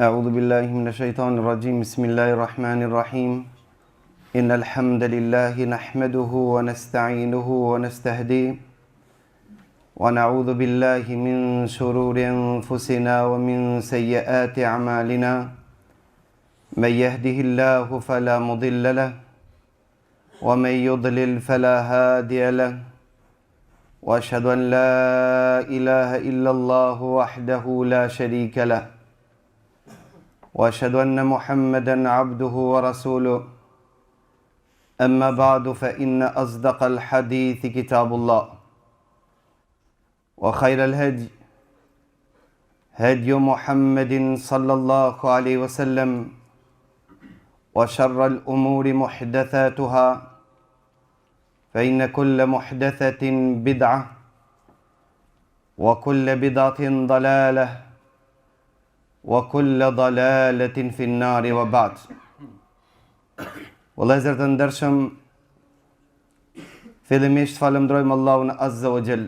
أعوذ بالله من الشيطان الرجيم بسم الله الرحمن الرحيم إن الحمد لله نحمده ونستعينه ونستهديه ونعوذ بالله من شرور أنفسنا ومن سيئات أعمالنا من يهده الله فلا مضل له ومن يضلل فلا هادي له وأشهد أن لا إله إلا الله وحده لا شريك له وأشهد أن محمدا عبده ورسوله أما بعد فإن أصدق الحديث كتاب الله وخير الهدي هدي محمد صلى الله عليه وسلم وشر الأمور محدثاتها فإن كل محدثة بدعة وكل بدعة ضلالة وكل ضلالة في النار وبعد. Vëllezër të ndershëm, fillimisht falënderojmë Allahun Azza wa Jall,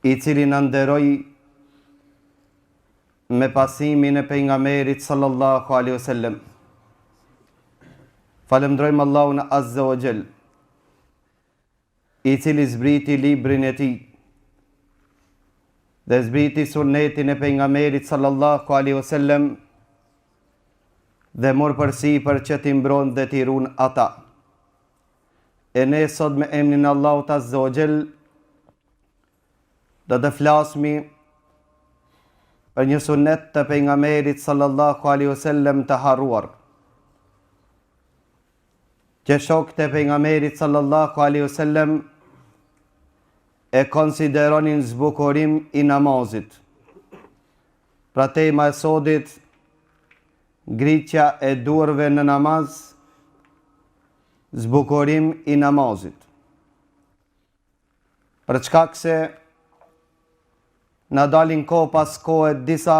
I cili na nderoi me pasimin e pejgamberit sallallahu alaihi wasallam. Falënderojmë Allahun Azza wa Jall, I cili zbriti librin e tij dhe zbriti sunetin e pejgamberit sallallahu alaihi wasallam dhe mor përsipër që t'i mbron dhe t'i ruan ata. E ne sot me emrin Allahut Azza wa Jall do të flasmi për një sunet të pejgamberit sallallahu alaihi wasallam të harruar, që shokët e pejgamberit sallallahu alaihi wasallam e konsideronin zbukurim I namazit. Pra tema e sodit, ngritja e durve në namaz, zbukurim I namazit. Për çka se na dalin kohë pas kohë disa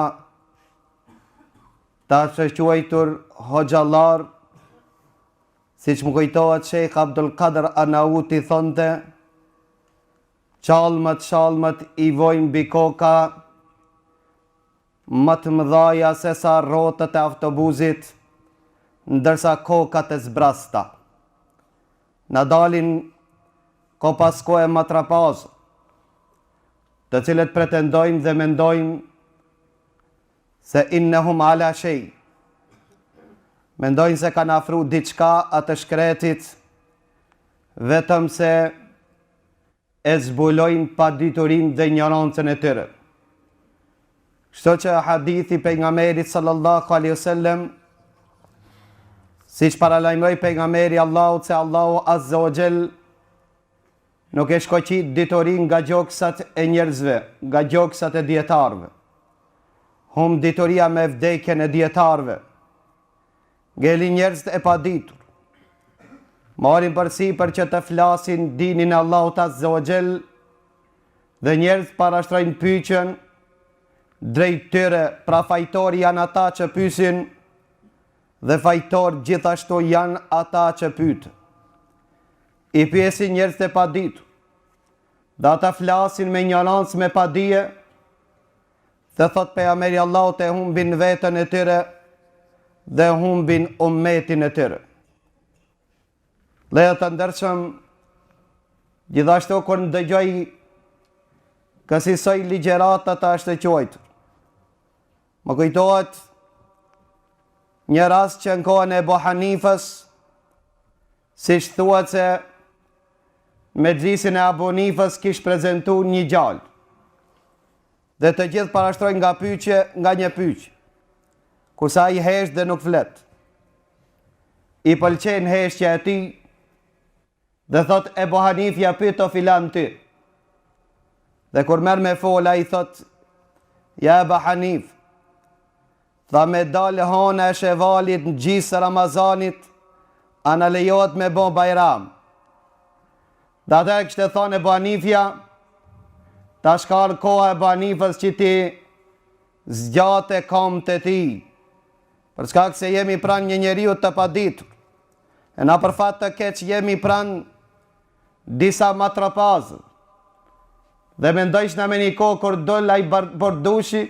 ta quajtur hoxhallar, siç më kujtohet Sheikh Abdul Qadir Anauti thonte, qalmët I vojnë mbi koka më të mëdhaja se sa rrotët e autobusit, ndërsa kokat e zbrasta. Na dalin ko pas kohë më trapaz, të cilët pretendojnë dhe mendojnë se innehum ala shay. Mendojnë se kanë afru diçka atë shkretit, vetëm se e zbulojnë pa diturin dhe ignorancën e tyre. Kështu që hadithi pejgamberit sallallahu alaihi wasallam, siç paralajmëroi pejgamberi Allahut se Allahu Azza wa Jall nuk e shkoqit diturin nga gjoksat e njerëzve, nga gjoksat e dietarëve. Hum dituria me vdekjen e dietarëve. Ngeli njerëz e paditur. Marrin përsipër që të flasin dinin e Allahut Azza wa Jall dhe njerëz parashtrojnë pyetjen drejt tyre, pra fajtori janë ata që pyesin dhe fajtor gjithashtu janë ata që pyeten. I pyesin njerëz të paditur, dhe ata flasin me ignorancë, me padije, dhe thot pejgamberi Allahut e humbin veten e tyre dhe humbin ummetin e tyre. Leja të ndershëm, gjithashtu kur ndëgjoj kësaj ligjërata të ashtë quajtur, më kujtohet një rast që në kohën e Ebu Hanifës, siç thuhet se mexhlisin e Abu Hanifës kish prezantu një gjallë, dhe të gjithë parashtrojnë nga një pyetje, kurse ai hesh dhe nuk flet. I pëlqen heshja e tij, dhe thot Ebu Hanifja pyet o filan ty. Dhe kur merr me fola I thot, ja Ebu Hanif, tha me dalë hona e shevalit në gjysë Ramazanit, ana lejohet me bo bajram. Dhe atë e kështë thonë Ebu Hanifja, ta shkar koha Ebu Hanifës që ti zgjate kam të ti, për shkak se jemi pran një njeriu të paditur, e na për fat të keq jemi pran disa matropazë, dhe mendojsh në me një kohë kur doll ai bordushi,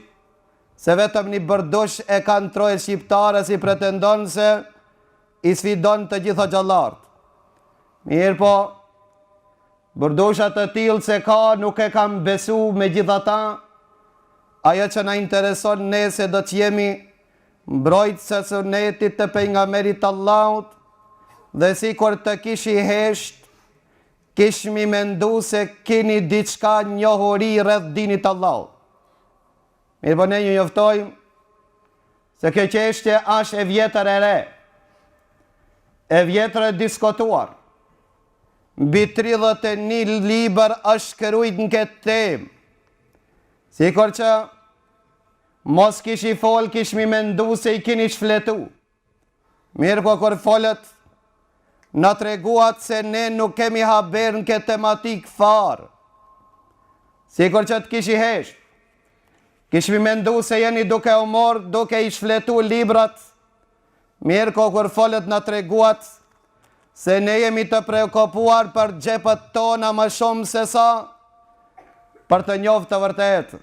se vetëm një bërdush e kanë troje shqiptare si pretendon se i sfidon të gjitha xhallarët. Mirë po, bërdushat të tillë se ka nuk e kam besu me gjithata. Ajo që na intereson ne se do të jemi mbrojtës së sunetit të pejgamberit Allahut, dhe si kur të kishi hesht, kishmi mendu se keni diçka njohuri rreth dinit Allahut. Mirë po ne ju njoftojmë se kjo çështje është e vjetër e re, e vjetër e diskutuar. Mbi 31 libër është shkruajt në këtë temë. Sikur që mos kishi fol, kishmi mendu se i keni shfletu. Mirë po kur folët, na treguat se ne nuk kemi haber në këtë tematik farë. Sikur që të kishi hesht, kishmi mendu se jeni duke u morë, duke i shfletu librat. Mirë po kur folët na treguat se ne jemi të preokupuar për xhepët tona më shumë se sa për të njohur të vërtetë.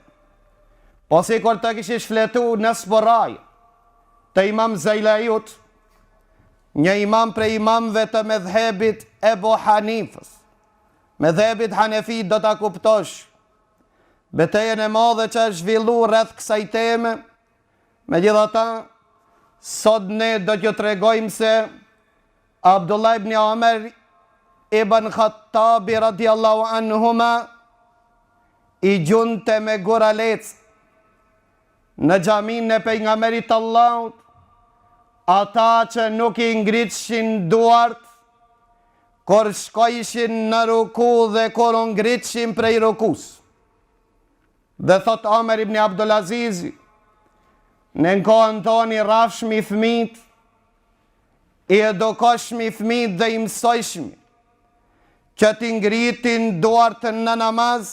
Po si kur të kishi shfletu në sporaj të Imam Zajlajut, një imam prej imamve të medhebit Ebu Hanifës, medhebit Hanefi do ta kuptosh betejën e madhe që është zhvillu rreth kësaj teme. Megjithatë, sot ne do t'ju tregojmë se Abdullah ibn Omer ibn Khattabi radiallahu anhuma i gjunte me guralec në xhamin e pejgamberit Allahut ata që nuk i ngritshin duart kur shkojshin në ruku dhe kur u ngritshin prej rukus. Dhe thot Omer ibn Abdulaziz, në kohën toni rrafshmi fëmit, i edukoshmi fëmit dhe i mësojshmi që t'i ngritin duart në namaz,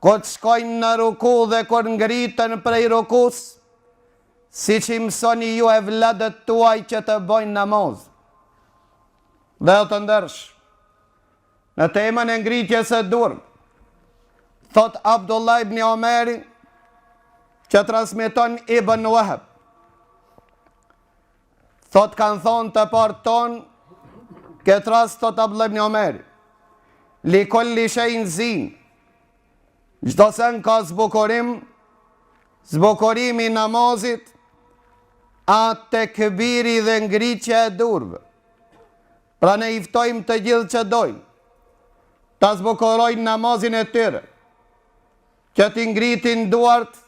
kur të shkojnë në ruku dhe kur ngritën prej rukus, si që i mësoni ju e vladët tuaj që të bojnë namaz. Dhe të ndërsh, në temën e ngritjes së durm, thot Abdullah ibn Omeri, që transmeton Ibn Wahab, thot kanë thonë të partë tonë, këtë rast thot Abdullah ibn Omeri, li kulli shay'in zin, çdo sen ka zbukurim, zbukurimi namazit, atë tekbiri dhe ngritja e durve. Pra ne iftojmë të gjithë që dojnë, ta zbukurojnë namazin e tyre, që t'i ngritin duart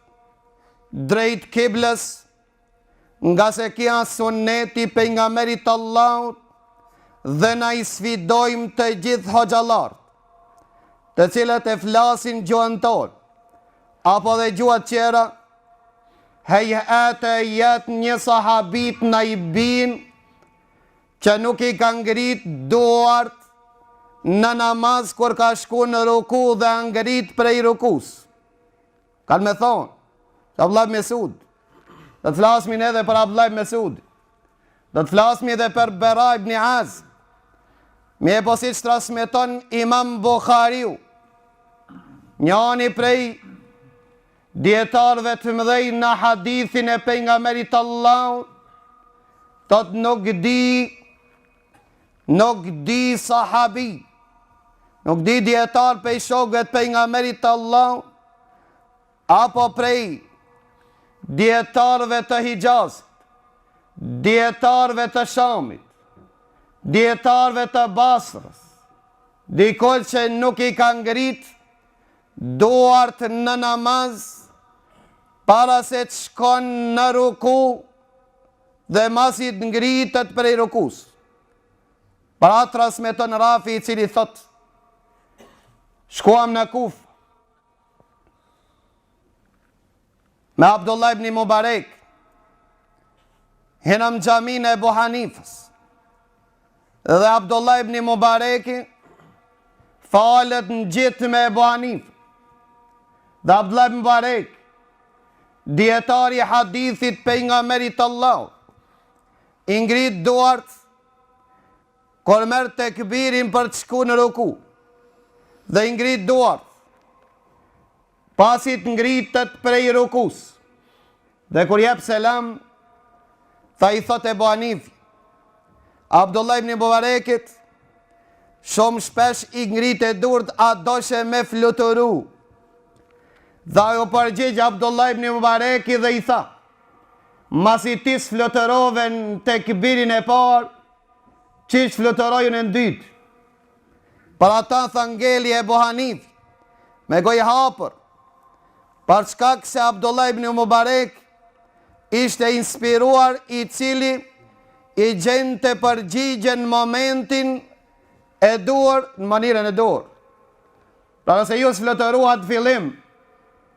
drejt kiblës, nga se kja sunneti pejgamberit Allahut, dhe na i sfidojmë të gjithë hoxhallarët, të cilët e flasin gjuhën tonë, apo dhe gjuhat tjera, hejhete jetë një sahabit na i bin, që nuk i ka ngrit duart në namaz kur ka shku në ruku dhe ngrit prej rukus. Kanë me thonë, Abdullah ibn Mesud, do të flasmin edhe për Abdullah ibn Mesud, do të flasmin edhe për Bera ibn Azib, me po si që transmeton Imam Bukhariu, njani prej djetarëve të mëdhej në hadithin e pejgamberit Allahut, thot nuk di sahabi, nuk di djetar prej shokëve të pejgamberit Allahut, apo prej djetarëve të Hijazit, djetarëve të Shamit, djetarëve të Basrës, dikull që nuk i ka ngrit duart në namaz para se të shkon në ruku dhe masit ngritet prej rukus. Pra transmeton Rafi i cili thot, shkuam në Kufë me Abdullah ibn Mubarak, hinëm xhamin e Ebu Hanifës, dhe Abdullah ibn Mubarak falet në gjithë me Ebu Hanifë, dhe Abdullah ibn Mubarak, dietari hadithit pejgamberit Allahut, i ngrit duart kur merr tekbirin për të shku në ruku, dhe i ngrit duart pasit ngritet prej rukus, Dhe kur jep selam, tha i thot Ebu Hanifi, Abdullah ibn Mubarekit, shumë shpesh i ngrit e durt a doshe me fluturu. Dhe ajo përgjigj Abdullah ibn Mubareki dhe i tha, masi ti s'fluturove në tekbirin e parë, qish fluturojnë në dytë. Për ata tha ngeli Ebu Hanifi, me gojë hapër, për shkak se Abdullah ibn Mubarek ishte inspiruar i cili i gjente përgjigjen në momentin e duhur, në mënyrën e duhur. Pra nëse ju s'fluturuat fillim,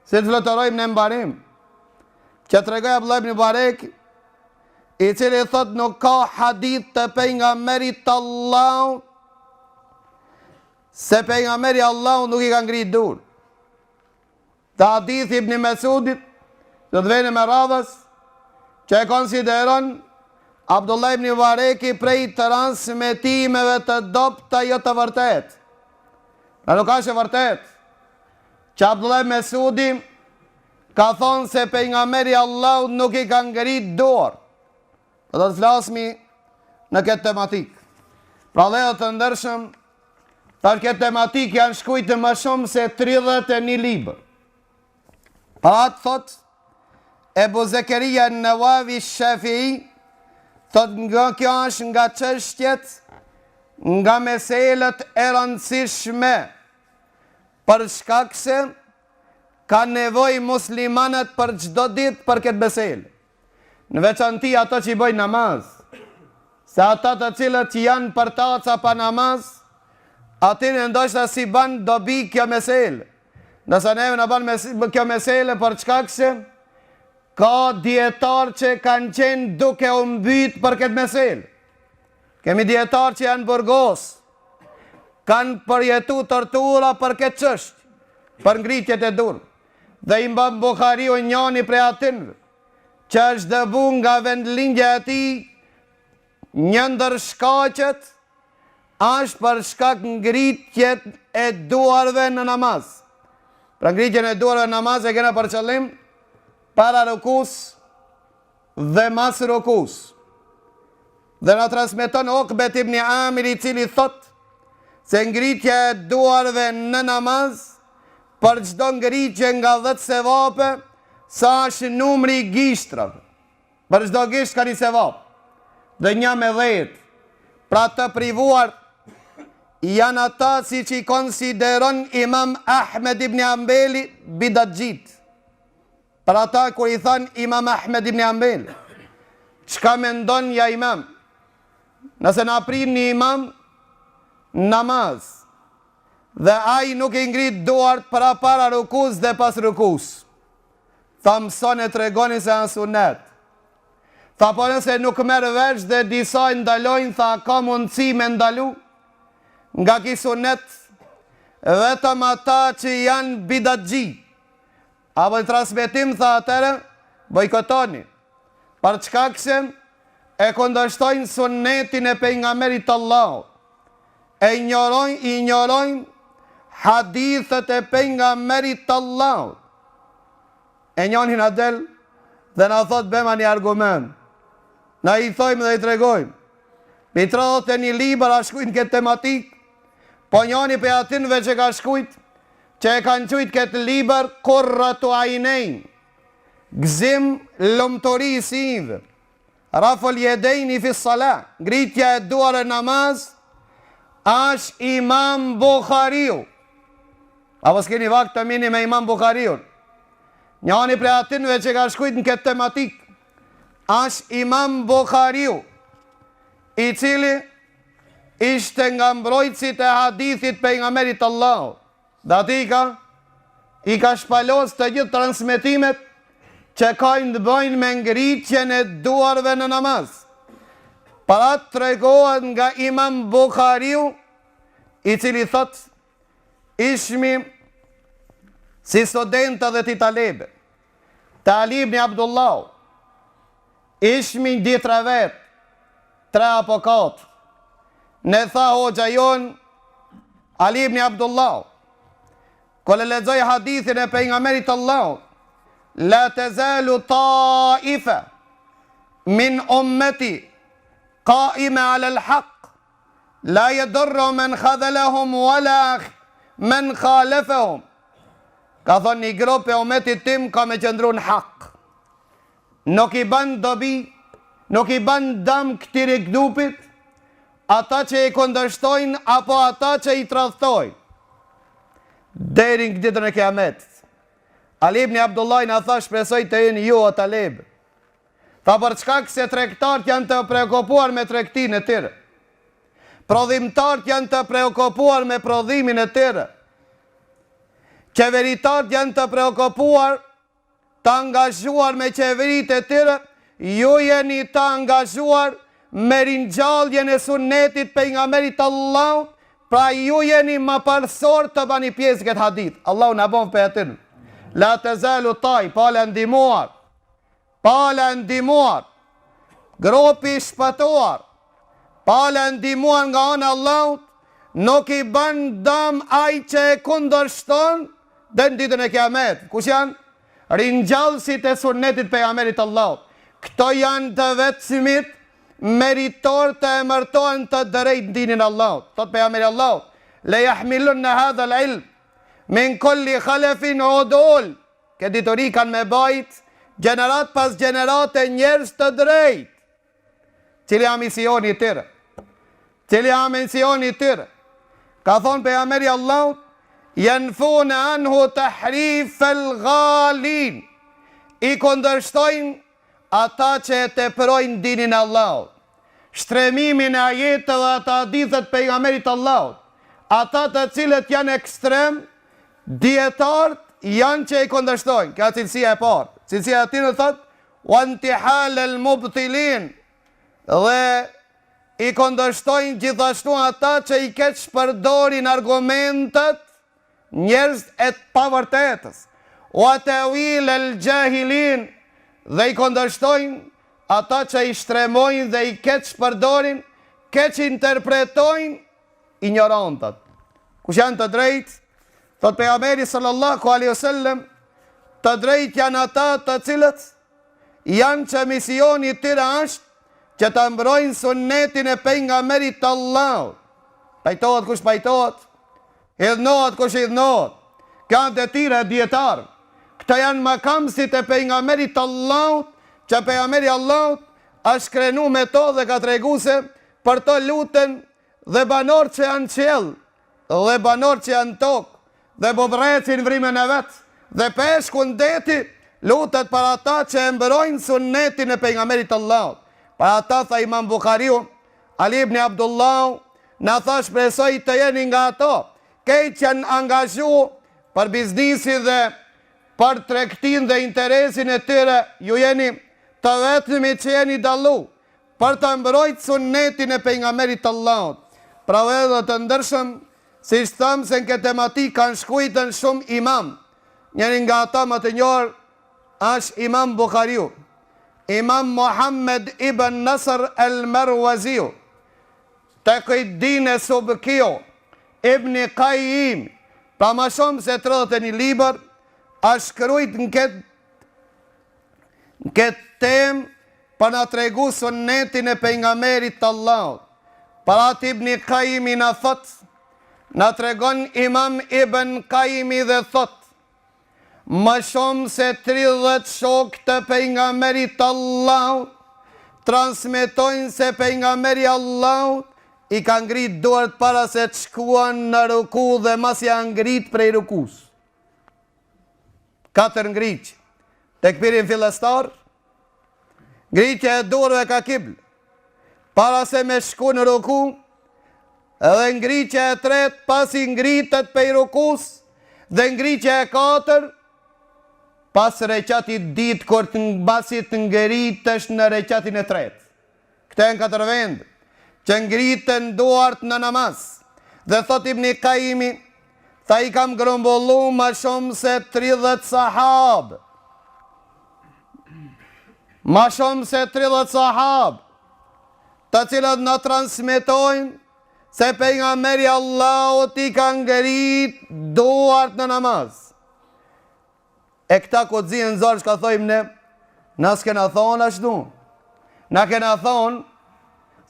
se të fluturojmë në mbarim, që të regoj Abdullah ibn Mubarek, i cili thot nuk ka hadith të pejgamberit Allahu, se pejgamberi Allahu nuk i ka ngrit dur. Të hadith ibn Mesudit, do të vene me radhës, që e konsideron Abdullah ibn Mubareki prej transmetimeve të dopta jo të vërtet. Në nuk është e vërtet, që Abdullah ibn Mesudi ka thonë se pejgamberi Allahu nuk i ka ngrit dur. Do të flasmi në këtë tematik. Pra dhe të ndërshëm, ta këtë tematik janë shkujtë më shumë se 31 libër. Pa atë thot, Ebu Zekeria Nawawi Shafii, thot nga kjo është nga çështjet, nga meselet e rëndësishme, për shkak se ka nevojë muslimanët për çdo ditë për këtë meselë. Në veçanti ato që i bojnë namaz, se ata të cilët janë për taca pa namaz, atyre ndoshta si ban dobi kjo meselë. Nëse neve në ban kjo meselë për çkak se ka dietar që kanë qenë duke u mbyt për këtë meselë. Kemi dietar që janë burgos, kanë përjetu tortura për këtë çështje, për ngritjet e dur. Dhe Imam Buhariu njëri prej atyre që është dëbu nga vendlindja e tij, një ndër shkaqet është për shkak ngritjet e duarve në namaz. Pra ngritjen e duarve në namaz e kena për qëllim para rukus dhe mas rukus. Dhe na transmeton Ukbet ibn Amir, i cili thot se ngritja e duarve në namaz për çdo ngritje nga 10 sevape, sa është numri i gishtrave. Për çdo gisht ka një sevap. Dhe një me 10. Pra të privuar janë ata si që i konsideron Imam Ahmed ibn Hanbali bidatxhit. Për ata kur i than Imam Ahmed ibn Hanbali, çka mendon ja imam? Nëse na prin një imam namaz dhe ai nuk i ngrit duart para rukus dhe pas rukus, tha mëson e tregoni se janë sunet. Tha po nëse nuk merr vesh dhe disa i ndalojnë, tha ka mundësi me ndalu nga ki sunet vetëm ata që janë bidatxhi. Apo në transmetim tha atëre bojkotoni, për çka se e kundërshtojnë sunetin e pejgamberit Allahu, e injorojnë hadithet e pejgamberit Allahu. E njënin adel dhe na thot bema një argument. Na i thojmë dhe i tregojmë. Mi 31 libër a shkujt këtë tematik, po njëni për atinve që ka shkujt, që e kanë qujt këtë libër Qurratu Ajnejn, gzim lumturi i sinjve, Raful Yedejni fi Salah, ngritja e duar e namaz, është Imam Buhariu. Apo s'keni vakt të mini me Imam Buhariu? Njëni për atinve që ka shkujt në këtë tematik, është Imam Buhariu, i cili ishte nga mbrojtësit e hadithit pejgamberit Allahu. Dhe ati i ka shpalos të gjithë transmetimet që kajnë të bëjnë me ngritjen e duarve në namaz. Para të tregohet nga Imam Buhariu, i cili thot, ishmi si studenta dhe ti talebe, Talib ibn Abdullah, ishmi një ditra vetë, 3 apo 4. Ne tha hoxha jon, Ali ibn Abdullah, kër e lexoj hadithin e pejgamberit Allah, la tazalu ta'ifa min ummati qa'ima 'ala al-haqq la yadurru man khadhalahum wala man khalafahum. Ka thonë një grup e umetit tim ka me qëndru në hak. Nuk i ban dobi, nuk i ban dam këtiri grupit, ata që i kundërshtojnë apo ata që i tradhtojnë. Deri në ditën e Kiametit. Ali ibn Abdullah na tha, shpresoj të jeni ju o talib. Tha për çka se tregtarët janë të preokupuar me tregtinë e tyre. Prodhimtarët janë të preokupuar me prodhimin e tyre. Qeveritarët janë të preokupuar, të angazhuar me qeverit e tyre, ju jeni të angazhuar me ringjalljen e sunnetit pejgamberit Allahut, pra ju jeni më parsor të bani pjesë këtë hadith. Allahu na bon për atin. La tazalu taj, pala ndihmuar, grupi shpëtuar, pala ndihmuar nga ana Allahut, nuk i ban dam ai që e kundërshton dhe në ditën e Kiamet. Kush janë? Ringjallësit e sunnetit pejgamberit Allahut. Këto janë të vetësimit meritor të emërtohen të drejt dinin Allahut. Thot pejgamberi Allahut, le yahmilun hadha al-ilm min kulli khalafin udul. Këtë ditori kanë me bajt gjenerat pas gjenerat e njerëz të drejt. Cili jam misioni tyre? Ka thonë pejgamberi Allahut, yanfuna anhu tahrif al-ghalin. I kundërshtojnë ata që e teprojnë dinin Allahut. Shtremimin e ajeteve dhe ata hadithet pejgamberit Allahut. Ata të cilët janë ekstrem, dietarët janë që i kundërshtojnë. Ka cilësia e parë. Cilësia e tyre thotë, wa intihal al-mubtilin. Dhe i kundërshtojnë gjithashtu ata që i keq përdorin argumentet njerëz e pavërtetës. Wa tawil al-jahilin. Dhe i kundërshtojnë ata që i shtremojnë dhe i keq përdorin, keq interpretojnë ignorantët. Kush janë të drejtë? Thot pejgamberi sallallahu alaihi wasallam, të drejtë janë ata të cilët janë që misioni i tyre është që të mbrojnë sunnetin e pejgamberit Allahut. Pajtohet kush pajtohet, hidhnohet kush hidhnohet. Kanë detyrë dietar. Këta janë makamësit e pejgamberit Allahut, që pejgamberi Allahut është krenu me to dhe ka tregu se për to luten dhe banor që janë qell, dhe banor që janë tokë, dhe bobrecin vrimen e vetë, dhe peshkun deti, lutet për ata që e mbrojnë sunnetin e pejgamberit Allahut. Për ata, tha Imam Bukhariu, Ali ibn Abdullah, na tha shpresoj të jeni nga ato, kejt që janë angazhu për biznisi dhe për tregtin dhe interesin e tyre, ju jeni të vetëmi që jeni dallu për të mbrojtë sunnetin e pejgamberit Allahut. Pra edhe të ndërshëm, si shtëm se në këtë tematik kanë shkujtën shumë imam. Njëri nga ata më të njohur është Imam Bukhariu, Imam Muhammed ibn Nasr al-Marwaziu, Taqiyuddin Subkiu, Ibn Qayyim, pa më shumë se 31 libër, është shkruajt në këtë temë për na tregu sunnetin e pejgamberit Allahut. Parat Ibn Qayyim na thot, na tregon Imam Ibn Qayyim dhe thot, më shumë se 30 shok të pejgamberit Allahut transmetojnë se pejgamberi Allahut i ka ngrit duart para se të shkuan në ruku dhe mas ja ngrit prej rukus. 4 ngritje. Tekbirin fillestar, ngritja e dorëve ka kibl, para se me shku në ruku, edhe ngritja e tret pasi ngritet prej rukus, dhe ngritja e 4 pas reqatit dit kur të basit të ngritesh në reqatin e tret. Këte në 4 vend, që ngriten duart në namaz. Dhe thot Ibn Qayyimi, tha i kam grumbullu ma shumë se 30 sahab. Ma shumë se 30 sahab, të cilët në transmitojnë se pejgamberi Allahut i ka ngrit duart në namaz. E këta ku të zinë zorë që ka thojmë ne, na s'kena thonë ashtu. Na kena thonë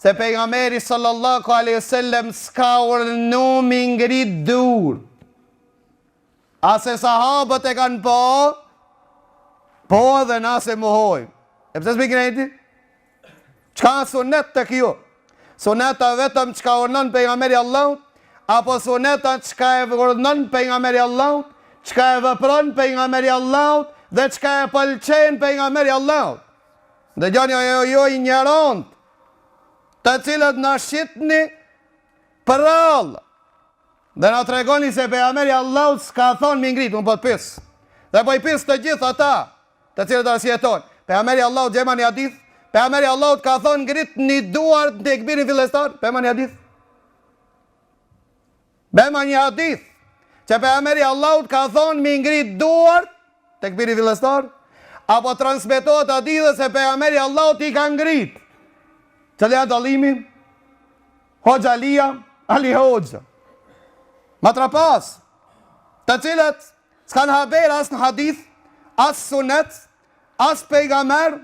se pejgamberi sallallahu alaihi wasallam s'ka urdhnu mi ngrit dur. Ase sahabët e kanë po edhe na se mohojmë. E pëse s'mi krejti? Qka sunet të kjo? Suneta vetëm qka urdhnon pejgamberi Allahut, apo suneta qka e urdhnon pejgamberi Allahut, qka e vepron pejgamberi Allahut, dhe qka e pëlqen pejgamberi Allahut. Dhe gjani jo i njeront, të cilët në shqitni për Allah. Dhe në tregoni se pejgamberi Allahut s'ka thonë mi ngrit, unë po të pis. Dhe po i pis të gjithë ata, të cilët arsjeton. Pejgamberi Allahut gjema një hadith, pejgamberi Allahut ka thonë ngrit një duar në tekbirin fillestar, bema një hadith. Bema një hadith, që pejgamberi Allahut ka thonë mi ngrit duar në tekbirin fillestar, apo transmetohet hadithë se pejgamberi Allahut i ka ngrit. Cële janë dalimi? Hoxha Alia, Ali Hoxha. Ma trapas, të cilët s'kan haber as në hadith, as sunet, as pejgamber,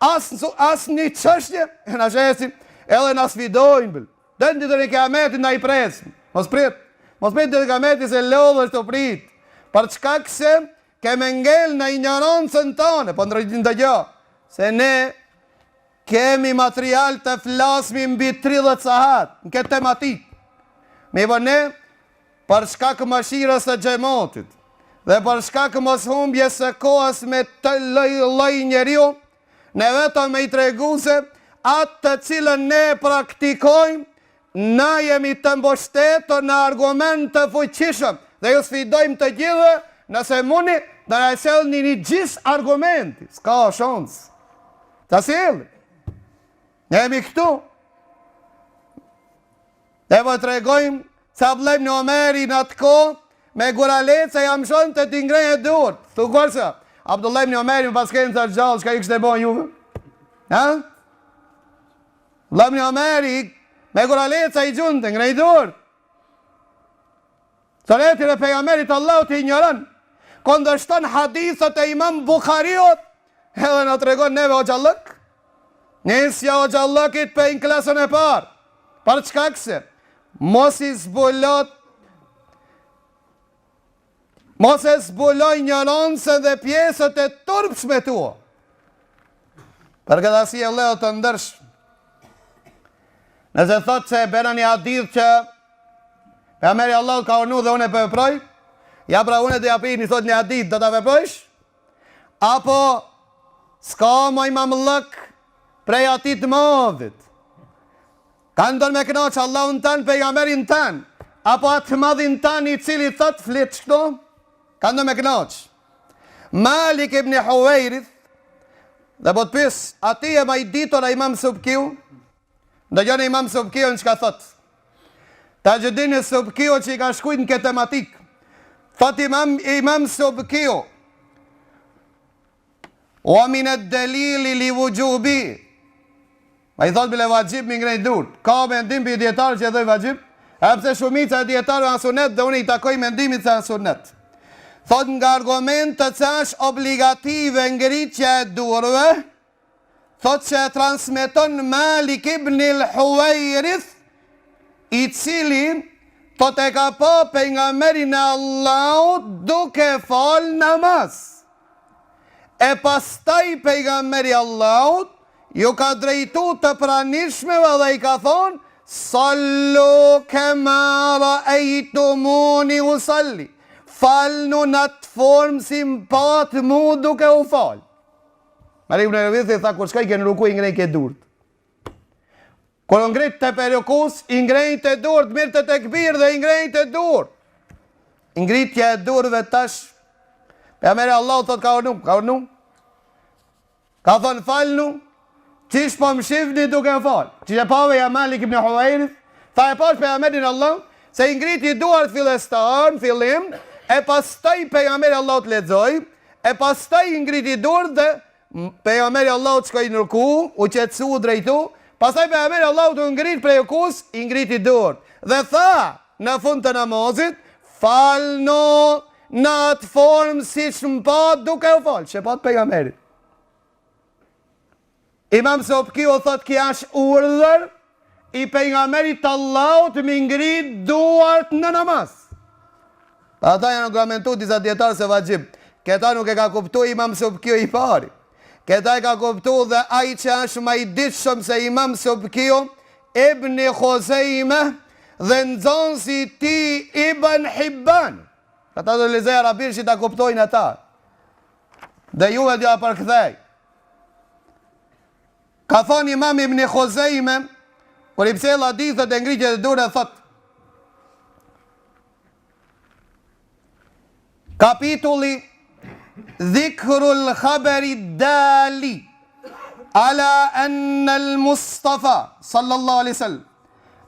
as një qështje, e në shesim, edhe në sfidojnë bëllë. Dhe në ditë në kiametin në i presën. Mos prit ditë kiametin se lodhë është të prit. Për çka këse, keme ngell në ignorancën tonë, po në rritin të gjo, se ne kemi material të flasmi mbi 30 sahat, në këtë tematik. Me vë ne, për shkak mëshirës së xhamatit dhe për shkak mos humbjes së kohës me të lloj njeriu, ne vetëm me i tregu se atë të cilën ne praktikojmë, na jemi të mbështetur në argument të fuqishëm dhe ju sfidojmë të gjithë, nëse muni dhe na sjellni një gjys argumenti, s'ka shans. Ta sjellni. Ne jemi këtu. Dhe vë tregojmë se Abdullah ibn Omeri në atë kohë, me guralet se jam shonë të t'ingrej e dur. Thu kërsa, Abdullah ibn Omeri më paskenë të gjallë, shka i kështë e bojnë juve? Ha? Abdullah ibn Omeri, me guralet se i gjunë të ngrej dur. Sëreti dhe pejgamberit Allah të ignorën, kondështon hadithët e imam Bukhariot, edhe në të regon neve o gjallëk. Nisja o gjallëkit për në klasën e parë. Për çka këse? Mos i zbuloj ignorancën dhe pjesët e turpshme tua. Për këtë arsye leo të ndërsh. Nëse thot se bëna një hadith që pejgamberi Allahut ka urdhëruar dhe unë e veproj, ja pra unë do ja pini thot një hadith do ta veprojsh? Apo s'ka më imamllëk prej atij të madhit? Kanë ndonë me kënaqë Allahun tanë, pejgamberin tanë, apo atë madhin tanë i cili thot flet shto? Kanë ndonë me kënaqë. Malik ibn Huwairith, dhe po të pys, ati e ma i ditur a imam Subkiu, dhe gjone imam Subkiu në që ka thot. Ta gjëdini Subkiu që i ka shkujt në këtë tematik. Thot imam Subkiu, o minet delili li vujubi, ma i thot bile vajgjib mi ngrejt dur. Ka mendim për i djetarë që e dhoj vajgjib, e pëse shumica e djetarë në sunet dhe unë i takoj mendimit se në sunet. Thot nga argumentet që është obligative ngritja e durve, thot që e transmeton Malik ibn Huwairith, i cili thot e ka pa pejgamberin e Allahut duke fal namaz. E pastaj pejgamberi Allahut ju ka drejtu të pranishmeve dhe i ka thonë, sallu kema ra'aytumuni usalli. Falnu në atë formë si më patë mu duke u falë. Malik ibn Huwairith i tha, kur shka i kënë ruku i ngrejnë këtë durët. Kur ngrejnë të periukus, i ngrejnë të durët, mirë të tekbir dhe i ngrejnë të durët. Ngritja e durëve tash, pejgamberi Allah thot ka urnu. Ka thonë falnu, qish po më shifni duke falë. Qish e pave ja Malik ibn Huwairith, tha e pash pejgamberin Allah, se i ngriti duart fillestar, në fillim, e pastaj pejgamberi Allah të lexoj, e pastaj i ngriti duart dhe pejgamberi Allah të shkoj në ruku, u qetësu, drejtu, pastaj pejgamberi Allah të ngrit prej rukus, i ngriti duart. Dhe tha, në fund të namazit, falno në atë formë si që më pa duke u falë, që pa të pejgamberit. Imam Sobkiu thot kja është urdhër i pejgamberit Allahut me ngrit duart në namaz. Ata janë argumentu disa djetarë se vajgjib. Këta nuk e ka kuptu Imam Sobkiu i pari. Këta e ka kuptu dhe ai që është ma i ditshëm se Imam Sobkiu, Ibn Khuzejme dhe nxënësi ti Ibn Hibban. Ata do lezej arabisht që ta kuptojnë ata. Dhe juve dhja përkthej. Ka thonë Imam Ibn Khuzejme, kur i pse hadithët e ngritje dhe dure, thot kapitulli Dhikrul Khabari Dali ala anna al-Mustafa sallallahu alaihi wasallam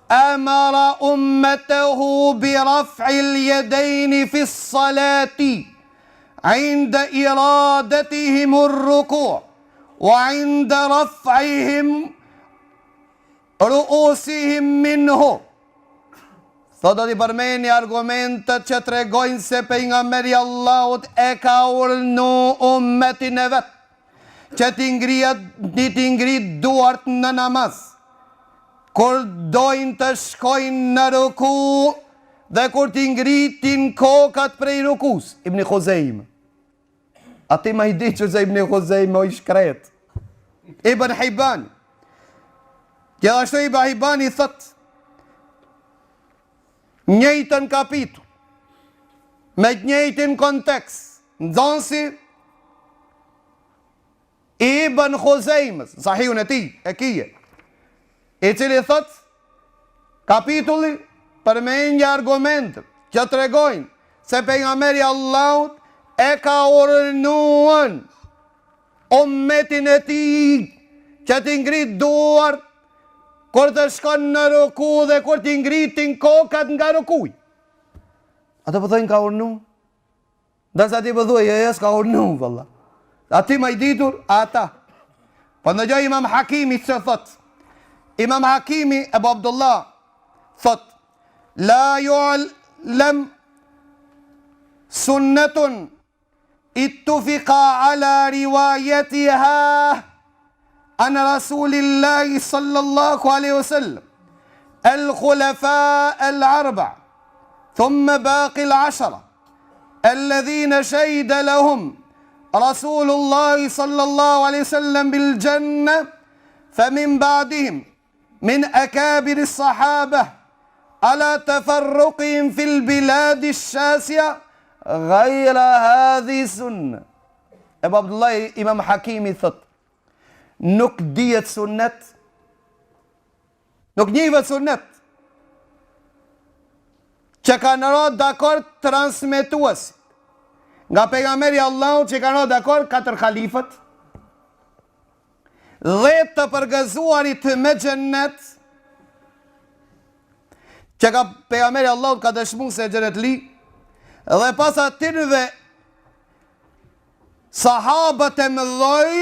amara ummatahu bi raf'i al-yadayn fi as-salati 'inda iradatihim ar-ruku' wa 'inda raf'ihim ru'usihim minhu. Thot do t'i përmeni argumentet që tregojnë se pejgamberi Allahut e ka urdhëruar ummetin e vet që t'i ngrit duart në namaz, kur dojnë të shkojnë në ruku dhe kur t'i ngritin kokat prej rukus. Ibn Khuzejme. Ati ma i di që se Ibn Khuzejme o i shkret. Ibn Hibban. Gjithashtu Ibn Hibban i thot njëjtën kapitull, me njëjtin kontekst, nxënësi Ibn Khuzejmës, sahihun e tij, e kije, i cili thot kapitulli përmendje argumente që tregojnë se pejgamberi Allahut e ka urdhëruar ummetin e tij që t'i ngrit duart kur të shkon në ruku dhe kur t'i ngritin kokat nga rukuj. Ata pëthojnë ka urnu? Dërsa ti pëthoj, e s'ka urnu, vëlla. A ti ma i ditur, ata. Po në gjoj Imam Hakimi që thot, Imam Hakimi Ebu Abdullah thot, la yu'lam sunnetun ittufiqa ala riwayatiha عن رسول الله صلى الله عليه وسلم الخلفاء الأربع ثم باقي العشرة الذين شهد لهم رسول الله صلى الله عليه وسلم بالجنة فمن بعدهم من أكابر الصحابة على تفرقهم في البلاد الشاسعة غير هذه السنة. أبو عبد الله إمام حكيمي thot nuk dihet sunnet, nuk njihet sunnet që kanë rënë dakord transmetuesi nga pejgamberi Allahut që kanë rënë dakord 4 khalifët dhe të përgëzuarit me xhennet që ka pejgamberi Allahut ka dëshmuar se xhennet li dhe pas atyre sahabët e mëdhoj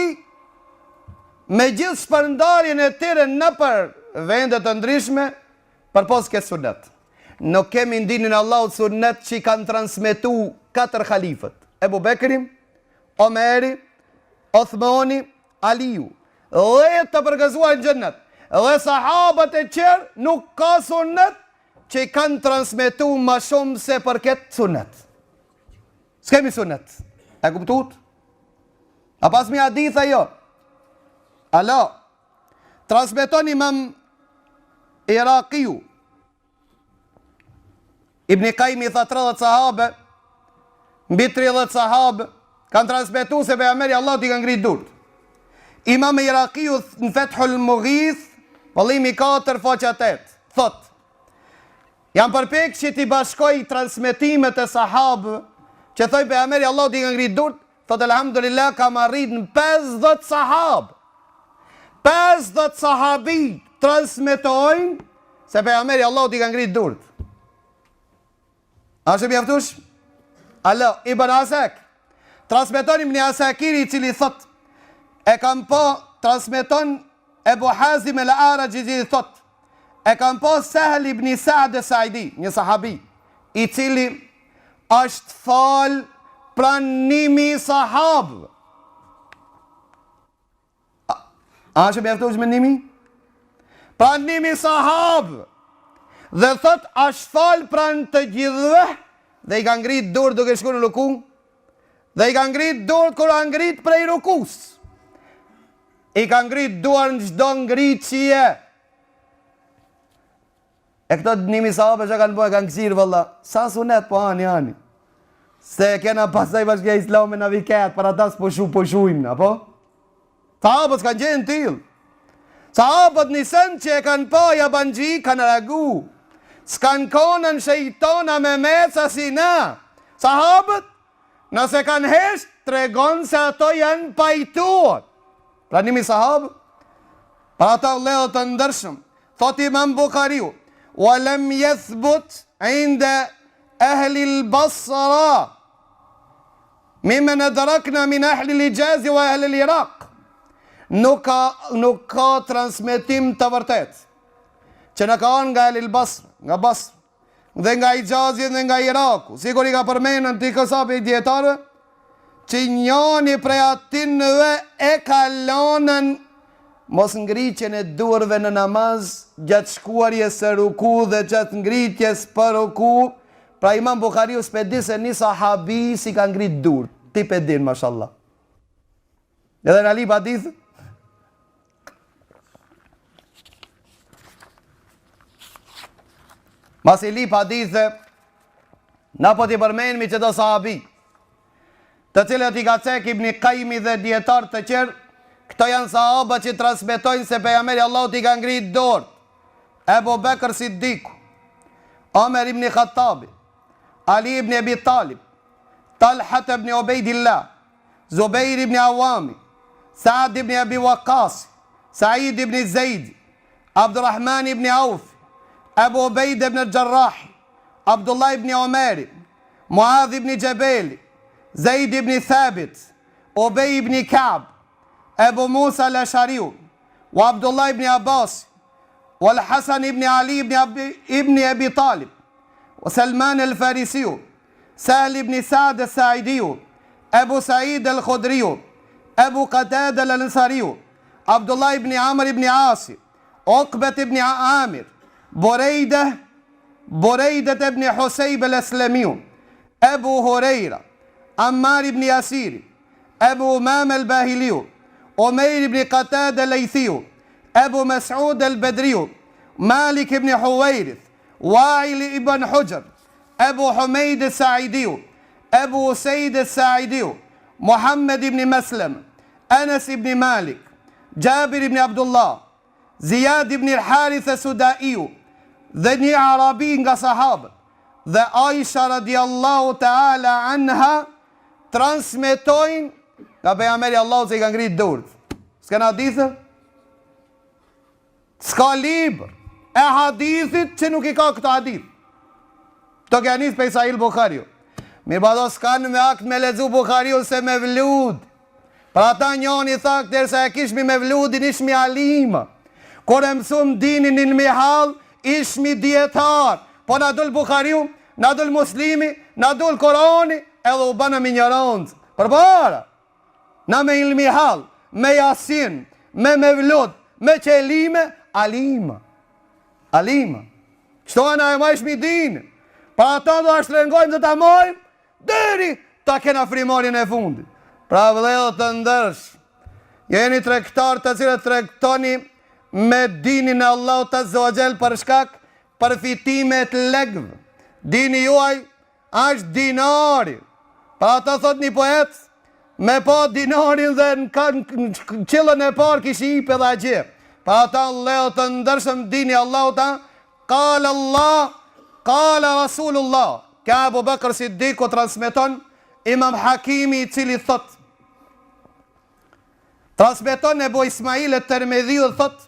me gjithë shpërndarjen e tyre në për vendet të ndryshme, për pos këtë sunnet. Nuk kemi ndinin Allahut sunnet që i kanë transmetu 4 khalifët. Ebu Bekrim, Omeri, Othmani, Aliu. Dhe të përgëzuar në xhennet. Dhe sahabët e qërë nuk ka sunnet që i kanë transmetu ma shumë se për këtë sunnet. S'kemi sunnet. E kuptut? A pas mi haditha jo. Alo, transmeton Imam Iraqiu Ibn Qayyim i tha 30 sahabe, mbi 30 sahabe kanë transmetuar se pejgamberi Allahut i ka ngrit durt. Imam Iraqiu në Fathul Mughith, vëllimi 4 faqja 8, thot: jam përpjek që t'i bashkoj transmetimet e sahabëve që thoi pejgamberi Allahut i ka ngrit durt, thot alhamdulillah kam arrit në 50 sahabë. 50 sahabi transmetojnë se pejgamberi Allahut i ka ngrit durt. A është mjaftush? Alo, Ibn Asak transmeton Ibn Asakiri i cili thot e kam po transmeton Ebu Hazim el-Araji i thot e kam po Sahl ibn Sa'd Sa'idi, një sahabi i cili është fal pranimi sahabëve. A që mjaftosh me nimi? Pranimi sahabëve. Dhe thot është fal pran të gjithëve, dhe i ka ngrit dorë duke shku në ruku, dhe i ka ngrit dorë kër a ngrit prej rukus. I ka ngrit dorë në gjdo ngritje. E këto nimi sahabe që kanë bojë, kanë kësirë vëlla, sa sunet po ani. Se kena pasaj bashkja islame në viket, për ata s'poshujmë, apo? Sahabët s'kanë gjenë t'il. Sahabët nisën që e kanë pa jabanji, kanë reagu. S'kanë konën shejtona me meca si na. Sahabët, nëse kanë hesht, tregon se ato janë pajtuat. Pra nimi sahabë, pra ata leo të ndërshëm, thot Imam Bukhariu, ولم يثبت عند أهل البصرة ممن أدركنا من أهل الحجاز وأهل العراق nuk ka transmetim të vërtet që në ka anë nga Ehlil Basra, nga Basra dhe nga Hijazit dhe nga Iraku, sikur i ka përmenën të i kësape i djetarëve që njani prej atinëve e kalonën mos ngritjen e durve në namaz gjatë shkuarjes së ruku dhe gjatë ngritjes për ruku. Pra Imam Bukhariu s'pedi se një sahabi si ka ngrit dur. Ti pedin, mashallah. Edhe në lip hadith. Mas i lip hadith, na po t'i përmenmi që do sahabi, të cilët i ka cek Ibn Qayyimi dhe djetar të qërë. Këto janë sahaba që transmetojnë se pejgamberi Allahut i ka ngrit dorë. Ebu Bekr Siddiku, Omer ibn Khattabi, Ali ibn Abi Talib, Talhat ibn Ubaidillah, Zubair ibn Awami, Saad ibn Abi Waqqas, Said ibn Zaid, Abdurrahman ibn Auf, Abu Ubaid ibn Jarrah, Abdullah ibn Umar, Muadh ibn Jabal, Zaid ibn Thabit, Ubay ibn Ka'b, Abu Musa al-Ashariu, wa Abdullah ibn Abbas, wa al-Hasan ibn Ali ibn Abi Talib, wa Salman al-Farisiu, Sahl ibn Sa'd al-Sa'idiu, Abu Sa'id al-Khudriu, Abu Qatada al-Ansariu, Abdullah ibn Amr ibn Asi, Uqbat ibn Amir, Buraydah ibn Husayb al-Aslamiu, Abu Hurayra, Ammar ibn Yasir, Abu Umam al-Bahiliu, Umayr ibn Qatada al-Laythiu, Abu Mas'ud al-Badriu, Malik ibn Huwairith, Wa'il ibn Hujr, Abu Humayd al-Sa'idiu, Abu Usaid al-Sa'idiu, Muhammad ibn Maslam, Anas ibn Malik, Jabir ibn Abdullah, Ziyad ibn al-Harith al-Sudaiu, dhe një Arabi nga sahabët, dhe Aisha radiallahu ta'ala anha transmetojnë nga pejgamberi Allahu se i ka ngrit dorë. S'ka në hadithë? S'ka libër e hadithit që nuk i ka këto hadith. Të ka njës pej Sahih Bukhariu. Mirë bado s'kanë me akt me lezu Bukhariu se me vlud. Pra ta njoni thak dërsa e kishmi me vludin ishmi alima. Kur e mësum dinin në mihal ishmi djetar. Po na dul Bukhariu, na dul Muslimi, na dul Korani edhe u bëna minjarancë. Përbara. Na me ilmi hal, me Yasin, me mevlud, me qelime, alima. Alima. Qëto ana e majshmi din. Pra ata do ashtë rengojmë dhe ta mojmë, deri ta kena frimorin e fundit. Pra vëllezër të ndërsh, jeni tregtar të cilët tregtoni me dinin e Allahut Azza wa Jall për shkak përfitimet legëve. Dini juaj është dinari. Pra ata thot një poet, me pa dinarin dhe në qëllën e parë kishi i për dhe gjë. Pa ata leo të ndërshëm dini Allahu ta, kala Allah, kala Rasulullah. Ka Abu Bakr Siddiku transmeton Imam Hakimi i cili thot, transmeton Ebu Ismail e Tirmidhiu thot,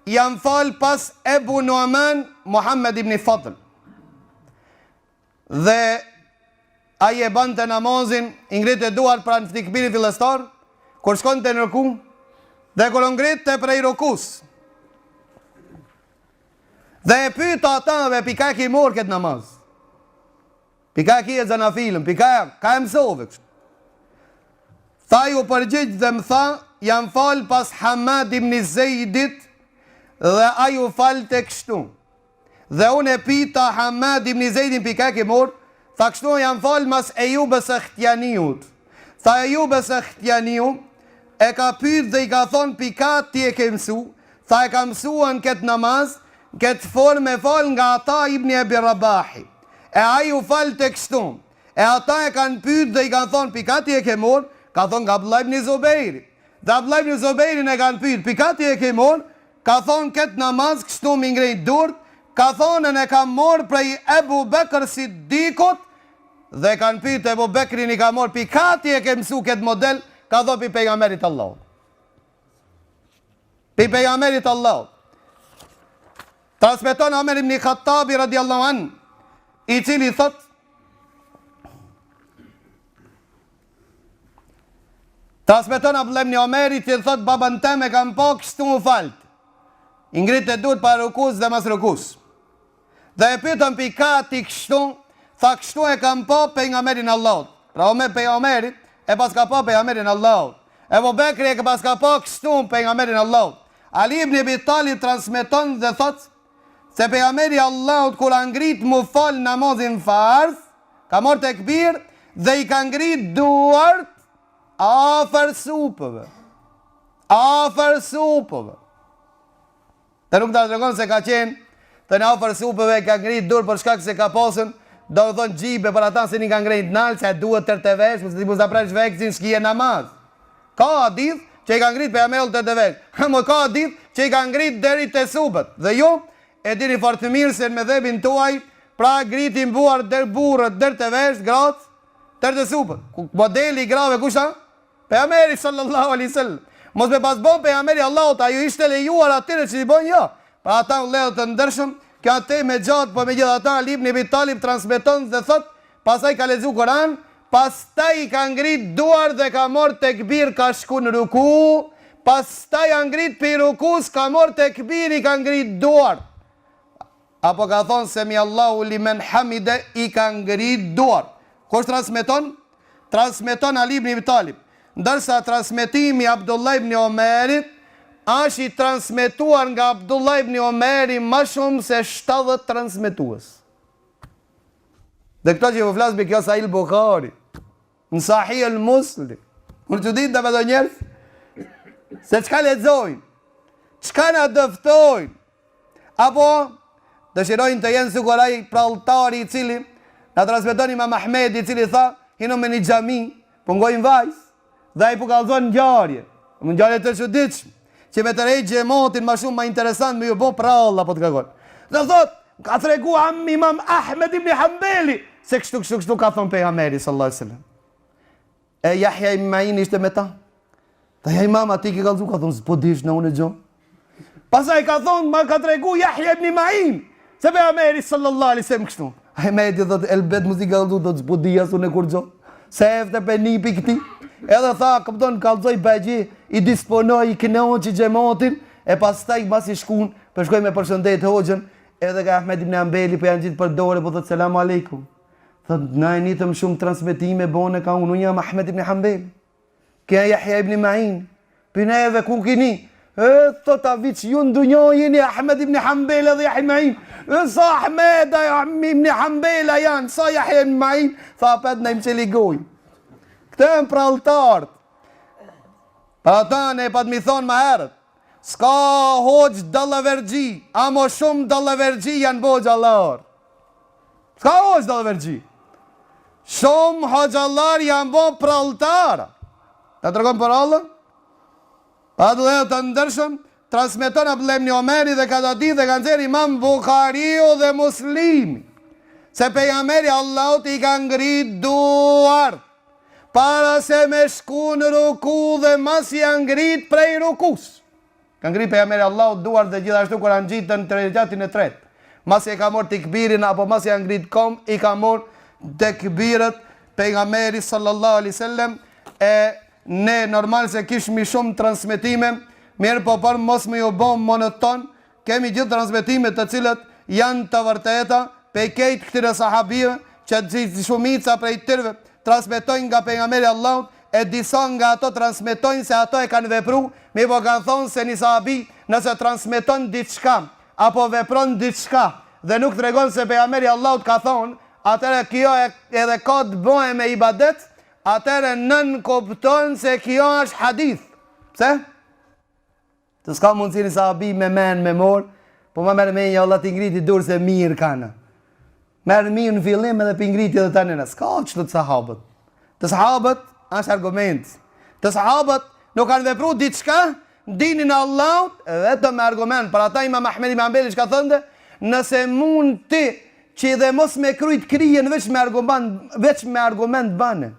jam fal pas Ebu Nu'man Muhammad ibn Fadl. Dhe aje bante namazin, ingrit e duar pra në tikbirin fillestar, kur shkon të në ruku, dhe kur ngrit të prej rukus. Dhe e pyta ata dhe pika ki morë këtë namaz. Pika kje zanafilën, ka e mësove kështë. Tha ju përgjigj dhe më tha, jam falë pas Hamad ibn Zejdit dhe a ju falë të kështu. Dhe unë e pita Hamad ibn Zejdin pika ke morë, tha kështu jam falë mas Ejubës e Khtjaniut. Tha Ejubës e Khtjaniu e ka pyt dhe i ka thonë pika ti e ke mësu. Tha e ka mësua në këtë namaz, këtë formë me falë nga ata ibn Ebi Rabahi. E a ju falë të kështu. E ata e kanë pyt dhe i kanë thonë pika ti e ke morë, ka thonë nga Abdullah ibn Zubejri. Dhe Abdullah ibn Zubejrin e kanë pyt, pika ti e ke morë, ka thonë këtë namaz kështu më ngrejt durët, ka thonë e ka morë prej Ebu Bekër Siddikut, dhe kanë pyt Ebu Bekrin i ka morë, pika ti e ke mësu këtë model, ka thonë pi pejgamberit Allah. Pi pejgamberit Allah. Transmeton Omer ibn Khattabi radiallahu an, i cili thot, transmeton Abdullah ibn Omerit që thot baban tem e kam po kështu më falt. I ngrit e dur para rukus dhe mas rukus. Dhe e pyetën pika ti kështu, tha kështu e kam po pejgamberin Allahut. Pra Omer pejgamberit e pas ka po pejgamberin Allahut. Ebu Bekri e pas ka po kështu pejgamberin Allahut. Ali ibn Abi Talib transmeton dhe thot se pejgamberi Allahut kur a ngrit më fal namazin farz, ka marrë tekbir dhe i ka ngrit duart afer supëve. Afer supëve. Të nuk të tregon se ka qenë, të në afer supëve ka ngrit dur për shkak se ka posën, do të thonë gjibe për ata se një ka ngrit nalë, se duhet tërë të vesh, mësë të t'i buza presh vekësin shkije namaz. Ka adith që i ka ngrit për jamel tërë të vesh. Më ka adith që i ka ngrit deri të supët. Dhe jo, e dini fort të mirë se në me dhebin tuaj, pra ngritin buar dërë burët, dërë të vesh, gratë, tërë të supët. Modeli grave kusha? Pejgamberi sallallahu alaihi wasallam. Mos me pas bon pejgamberi Allahut, ajo ishte lejuar atyre që i bën jo. Pra ata vëllezër të ndershëm, kjo atë me gjatë, po megjithatë Ali ibn Abi Talib transmeton dhe thot, pastaj ka lexuar Kur'an, pastaj ka ngrit duar dhe ka marr tekbir, ka shku në ruku, pastaj ka ngrit pe rukus, ka marr tekbir, i ka ngrit duar. Apo ka thonë se mi Allahu limen hamide, i ka ngrit duar. Kush transmeton? Transmeton Ali ibn Abi Talib. Ndërsa transmetimi Abdullah ibn Omerit është i transmetuar nga Abdullah ibn Omeri ma shumë se 70 transmetues. Dhe këto që ju flasë për kjo Sahih Bukhari, në Sahih el Muslim, kur që ditë dhe me do njerës, se qka lexojnë, qka në dëftojnë, apo dëshirojnë të jenë sukoraj pralltari i cili, në transmeton Imam Ahmed i cili tha, hino me një xhami, pungojnë vajzë, dhe i pukalzon ngjarje, ngjarje të çuditshme, që me të rejtë gjemotin ma shumë ma interesant me ju bo pralla po të kërgon. Dhe thot, ka të regu Imam Ahmed ibn Hanbeli, se kështu ka thonë pejgamberi sallallahu alaihi wasallam. E Yahya ibn Ma'in ishte me ta. Ta ja imam ati ki kalzu, ka thonë, s'po dish në unë e gjo. Pasaj ka thonë, ma ka të regu Yahya ibn Ma'in, se pejgamberi sallallahu alaihi wasallam kështu. Ahmedi dhët elbet muzi kalzu, dhët s'po dijas unë e kur gjo. Se efte pe nipi këti. Edhe tha, këpëton, kalzoj bëgji, i disponoj, i kënoqi gjemotin, e pas taj mas i shkun, përshkoj me përshëndet hoxën, edhe ka Ahmed ibn Hanbeli, për janë gjithë për dore, po thëtë selamu aleikum. Thëtë, na e njëtëm shumë transmitime, bone ka unë jam Ahmed ibn Hanbeli. Kja Yahya ibn Ma'in, për neve ku kini, thëtë a viç, ju në dunjojini Ahmed ibn Hanbeli dhe Yahya ibn Ma'in, sa Ahmed ibn Hanbeli janë, sa Yahya ibn Ma'in, tha apet në im qeli goj. Këtë e më pralltartë. Pra ta ne pa të mi thonë ma herët, s'ka hoqë dallavergji, a mo shumë dallavergji janë bo gjallar. S'ka hoqë dallavergji. Shumë hoxallar janë bo pralltara. Ta të rëkom për Allah? Pa të dhe të ndërshëm, transmeton Abdullah ibn Omeri dhe ka të di dhe kanë zeri Imam Bukhariu dhe Muslimi. Se pejgamberi Allahut i ka ngrit duart. Para se me shku në ruku dhe mas janë ngrit prej rukus. Kanë ngrit pejgamberi Allahut duart dhe gjithashtu kur anë gjitën të rejgjatin e tretë. Mas e ka morë tekbirin apo mas janë ngrit kom, i ka morë tekbirët pejgamberi sallallahu alaihi wasallam. E ne normal se kishmi shumë transmetime, mirë po për mos me ju bom monoton, kemi gjithë transmetime të cilët janë të vërteta, pe kejtë këtire sahabive, që shumica prej tërve transmetojnë nga pejgamberi Allahut, e disa nga ato transmetojnë se ato e kanë vepru, mi po kanë thonë se një sahabi nëse transmeton diçka, apo vepron diçka, dhe nuk të regon se pejgamberi Allahut ka thonë, atëre kjo edhe ka të bëhe me ibadet, atëre nën kupton se kjo është hadith. Pse? Të s'ka mundësi një sahabi me men, me mor, po ma merë menja Allah t'ingriti dur se mirë kanë. Merë mirë në fillim edhe p'ingriti edhe tani në. S'ka që të sahabët. Të sahabët është argument. Të sahabët nuk kanë vepru diçka, dinin Allahut, vetëm me argument. Për ata Imam Ahmed Ibn Hanbali që ka thënde, nëse mund ti që dhe mos me krujt krijen veç me argument bane.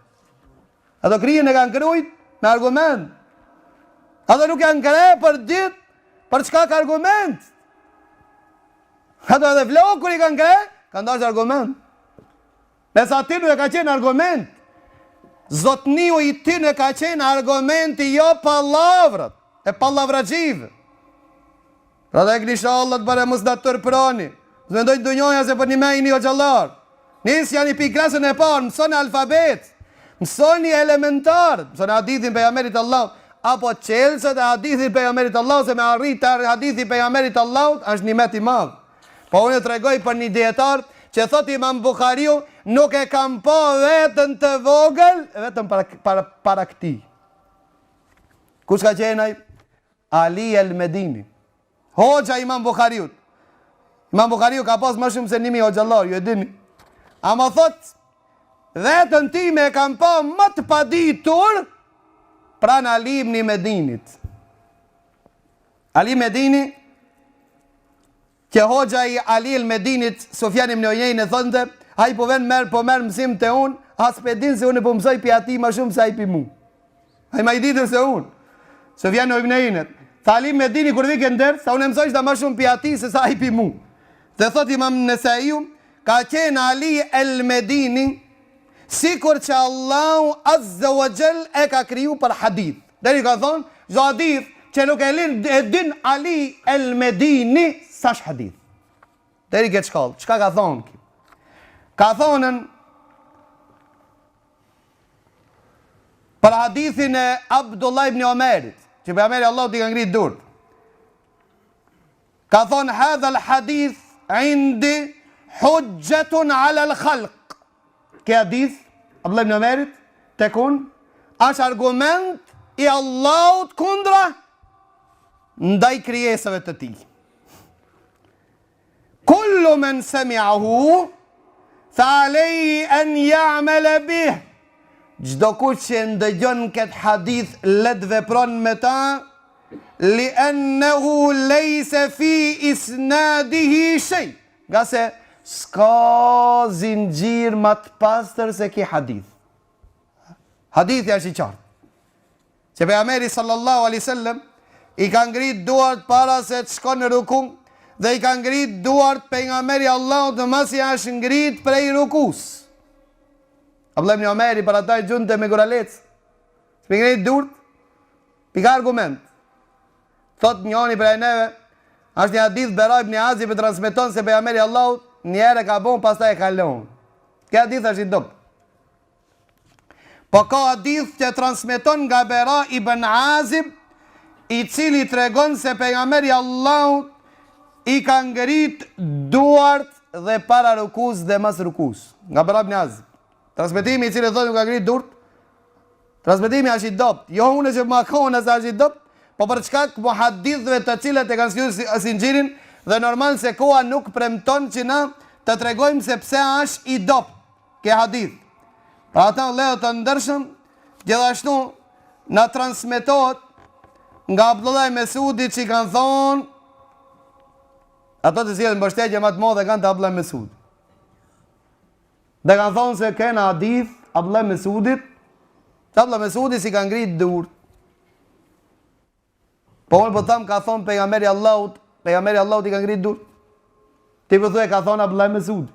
Ato krijen e kanë krujt me argument. Ato nuk janë kre për dit, për çka ka argument. Ato edhe flokur i kanë kre, kanë dash argument. Nësa ti nuk e ka qenë argument. Zotniu i ti nuk ka qenë argumenti, jo palavrat, e palavrajive. Pra dhe e knisha Allah të bare mus në të tërproni. Zë mendojnë dunjoja se për një mejni o gjallar. Nisë janë i piklasën e parë, mësoni alfabet, mësoni elementar, mësoni hadithin pejgamberit Allah, apo qelësët e hadithin pejgamberit Allah, se me arrit të hadithin pejgamberit Allah, është një met i madhë. Po unë të regoj për një dietar, që thot Imam Bukhariu, nuk e kam po vetën të vogël, vetën para këti. Kush ka qenaj? Ali el Medini. Hoxha Imam Bukhariut. Imam Bukhariu ka pas më shumë se 1000 hoxhallar, ju e dini. Ama thot, vetën ti me kam po më të paditur, pran Ali ibn Medinit. Ali Medini, që hoxha i Ali el Medinit, Sufjan ibn Uyeyne thonte, ai po vjen po merr mësim te unë, as pe din se unë po mësoj pi atij më shumë se ai pi mu. Ai më i ditë se unë. Sufjan ibn Uyeyne, tha Ali Medini kur vjen ndër, sa unë mësoj më shumë pi atij se sa ai pi mu. Dhe thot Imam Nesaiu, ka qenë Ali el Medini, sikur që Allahu Azza wa Jall e ka kriju për hadith. Deri ka thonë, zë hadith që nuk e din Ali el Medini, sa është hadith. Deri këtë shkallë, qka ka thonë ki? Ka thonën për hadithin e Abdullah ibn Omerit, që për Omeri Allah t'i ka ngritë dur. Ka thonë, hadha l'hadith indi hujjetun ala l'khalq. Ke hadith, Abdullah ibn Omerit, të kun, është argument i Allahut kundra ndaj krijesave të tij. Kullu men sami'ahu fa alayhi an ya'mala bih. Çdo kush që ndëgjon këtë hadith let vepron me ta, li'annahu laysa fi isnadihi shay. Nga se s'ka zinxhir më të pastër se ki hadith. Hadithi është i qartë. Që pejgamberi sallallahu alaihi wasallam i ka ngrit duart para se të shkon në ruku, dhe i ka ngrit duart pejgamberi Allahut në masi është ngrit prej rukus. Abdullah ibn Omeri për ata i gjunte me guralec. S'pe ngrit duart, pika argument. Thot njoni prej neve, është një hadith Bera ibn Azib e transmeton se pejgamberi Allahut njerë e ka bon, pastaj e ka lon. Kjo hadith është i dobët. Po ka hadith që transmeton nga Bera ibn Azib, i cili tregon se pejgamberi Allahut i ka ngrit duart dhe para rukus dhe mas rukus. Nga Bera ibn Azib. Transmetimi i cili thotë ka ngrit duart, transmetimi është i dobët. Jo unë që më kone se është i dobët, po për çka këto hadithve të cilat e kanë sjellë zinxhirin, dhe normal se koha nuk premton që na të tregojmë se pse është i dobët ke hadith. Pra ata leo të ndërshëm, gjithashtu na transmetohet nga Abdullah Mesudi që i kanë thonë, ato të cilët mbështetje më të madhe kanë të Abdullah Mesudi. Dhe kanë thonë se kena hadith Abdullah Mesudit, që Abdullah Mesudi si ka ngrit duart. Po unë po thamë ka thonë pejgamberi Allahut i ka ngrit duart. Ti po thue ka thonë Abdullah Mesudi.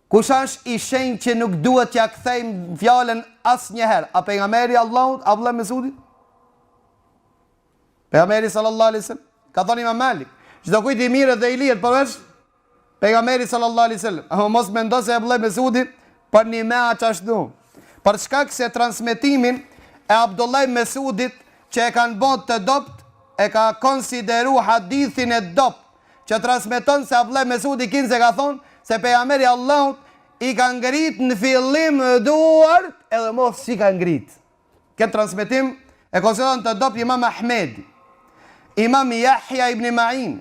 Kush është i shenjtë që nuk duhet t'ja kthejmë fjalën asnjëherë? A pejgamberi Allahut, Abdullah Mesudi? Pejgamberi sallallahu alaihi wasallam ka thonë Imam Malik, çdo kujt i mirë dhe i lirë përveç Pejgamberi sallallahu alaihi wasallam, mos mendo se Abdullah Mesudi për një mea qashtu. Për shkak se transmetimin e Abdullah Mesudit që e kanë bën të dopt, e ka konsideru hadithin e dopt, që transmeton se Abdullah Mesudi se ka thonë se pejgamberi Allahut i ka ngrit në fillim duart edhe mos si ka ngrit. Këtë transmetim e konsideron të dopt Imam Ahmedi, Imam Yahya ibn Ma'in,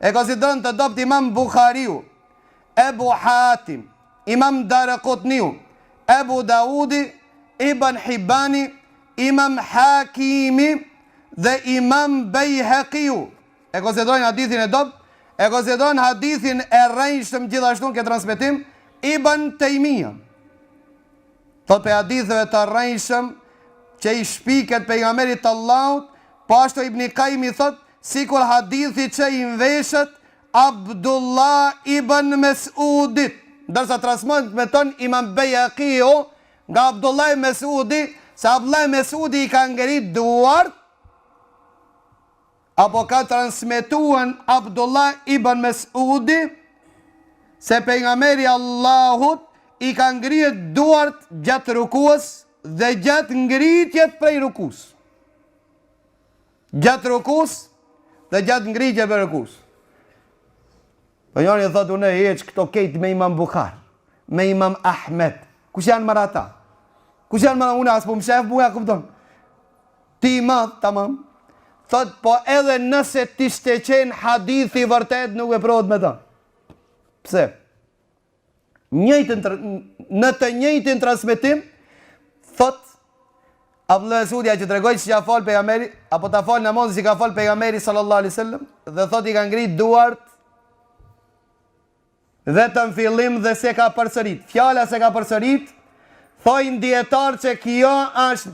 e konsideron të dopt Imam Bukhariu, Ebu Hatim, Imam Daraqutniu, Ebu Daudi, Ibn Hibani, Imam Hakimi dhe Imam Bejheqiu. E konsiderojnë hadithin e dopt, e konsiderojnë hadithin e rrejshëm gjithashtu në këtë transmetim Ibn Tejmija. Thot për hadithëve të rrejshëm që i shpiket pejgamberit Allahut, po ashtu Ibn Qayyim thot sikur hadithi që i mveshet Abdullah ibn Mesudit, ndërsa transmeton Imam Bejheqiu nga Abdullah ibn Mesudi, se Abdullah ibn Mesudi i ka ngrit duart, apo ka transmetuan Abdullah ibn Mesudi se pejgamberi Allahut i ka ngrit duart gjatë rukues dhe gjatë ngritjet prej rukus. Gjatë rukus dhe gjatë ngritjet prej rukus. Për njërë i thotë unë e heq këto kejt me Imam Bukhar, me Imam Ahmed. Kush janë marë ata? Kush janë marë unë asë po më shef buja kupton? Ti i madhë, tamam. Thotë po edhe nëse ti shte qenë hadithi vërtet nuk e prohet me ta. Pse? Në të njëjtin transmetim, thotë Abdullah Mesudi që tregoj që ka fal pejgamberi, apo ta fal namazin që ka fal pejgamberi sallallahu alaihi wasallam, dhe thotë i ka ngrit duart vetëm fillim dhe se ka përsërit. Fjala se ka përsërit, thojnë dietar që kjo është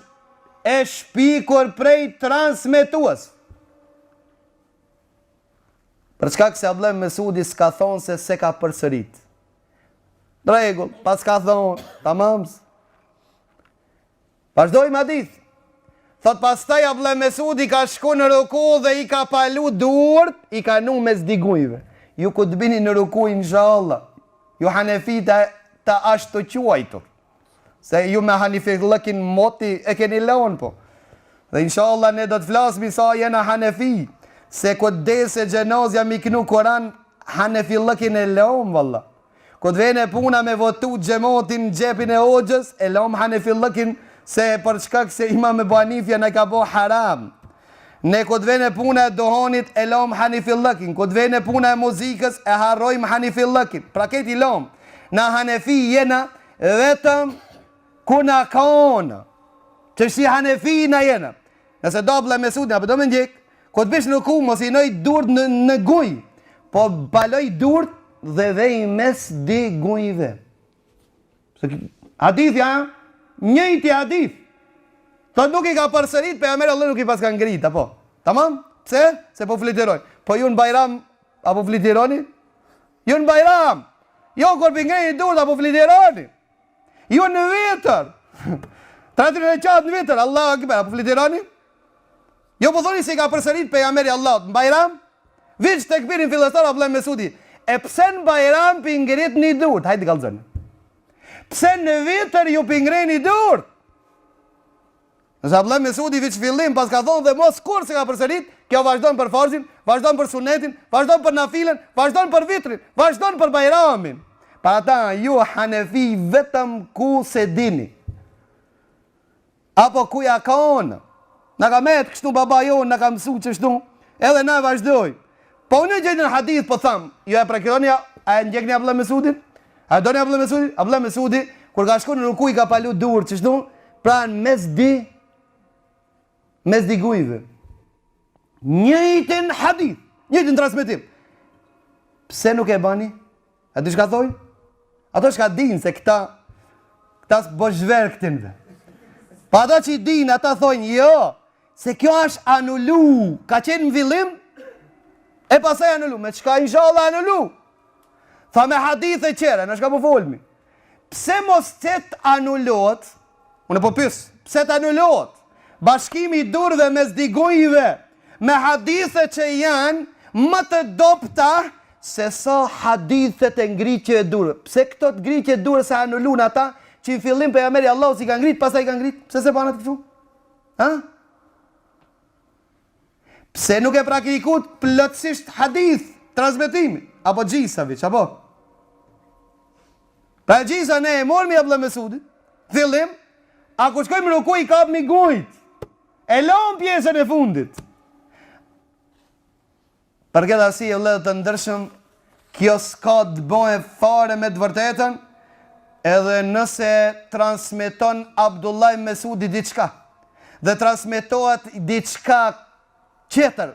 e shpikur prej transmetues. Për shkak se Abdullah Mesudi s'ka thonë se ka përsërit. Rregull, pas ka thonë, tamams. Vazhdojmë hadith. Thot pastaj Abdullah Mesudi ka shku në ruku dhe i ka palu duart, i ka nu mes digujve. Ju ku të bini në ruku inshallah. Ju hanefita ta ashtu quajtur. Se ju me hanefillëkin moti e keni laon po. Dhe inshallah ne do të flasmi sa jena hanefi. Se këtë dese gjenazja mi knu Koran, hanefillëkin e laon valla. Këtë vene puna me votu gjemotin në gjepin e hoxhës, e laon hanefillëkin se për shkak se Imam Ebu Hanifja në ka bo haram. Ne këtë vene puna e dohonit e lom hanefillëkin, këtë vene puna e muzikës e harrojmë hanefillëkin. Pra këti lom, na hanefi jena vetëm ku na kona, që shi hanefi na jena. Nëse do Abdullah Mesudi, apo do me ndjek, këtë bish në ku, mos i noj durt në guj, po baloj durt dhe vej mes di gujve. Hadithja, njëjti hadith. Thot nuk i ka përsërit, pejgamberi Allah nuk i pas ka ngrit, apo? Tamam? Pse? Se po fliterojnë. Po ju në Bajram, apo fliteroni? Ju në Bajram. Jo, kur për ngrejnë i durët, apo fliteroni? Ju në vitër. 30 e qatë në vitër, Allah akbar, apo fliteroni? Jo po thoni se i ka përsërit pejgamberi Allah në Bajram? Viç të këpirin fillestar Abdullah Mesudi. E pse në Bajram për ngrit një durët? Hajde kalzën. Pse në vitër ju për ngrejnë i durët? Nëse Abdullah Mesudi viç fillim pas ka thonë dhe mos kur se ka përsërit, kjo vazhdon për farzin, vazhdon për sunetin, vazhdon për nafilen, vazhdon për vitrin, vazhdon për bajramin. Para ta ju hanefi vetëm ku se dini. Apo ku ja ka onë. Në ka metë kështu baba jo, në ka mësu qështu, edhe na vazhdoj. Po unë gjejnë në hadith po thamë, ju e prekironi, a e ndjekni Abdullah Mesudin? A e doni Abdullah Mesudin? Abdullah Mesudi, kur ka shku në ruku i ka palu dur qështu, pra në mes di gujve. Njëjtin hadith, njëjtin transmetim. Pse nuk e bani? A di shka thoj? Ato shka din se këta s'bo zhver këtinve. Pa ato që i din, ata thojnë, jo, se kjo është anullu, ka qenë në villim, e pasaj anullu, me qka inshallah anullu. Tha me hadith e qere, në shka po folmi. Pse mos të anullot, unë po pysë, pse të anullot? Bashkimi i durve mes digujve me hadithe që janë më të dopta se sa hadithet e ngritje e durve. Pse këto të ngritje e durve se anullun ata, që në fillim pejgamberi Allahu si ka ngrit, pastaj ka ngrit, pse se banat kështu? Ha? Pse nuk e praktikut plotësisht hadith, transmetimi, apo gjisavich, apo? Pra gjisa ne e mormi Abdullah Mesudit, fillim, a ku shkojmë ruku i kap mi gujt, e lom pjesën e fundit. Për këtë arsye vëllezër të ndershëm, kjo s'ka të bëjë fare me të vërtetën, edhe nëse transmeton Abdullah Mesudi diçka, dhe transmetohet diçka tjetër,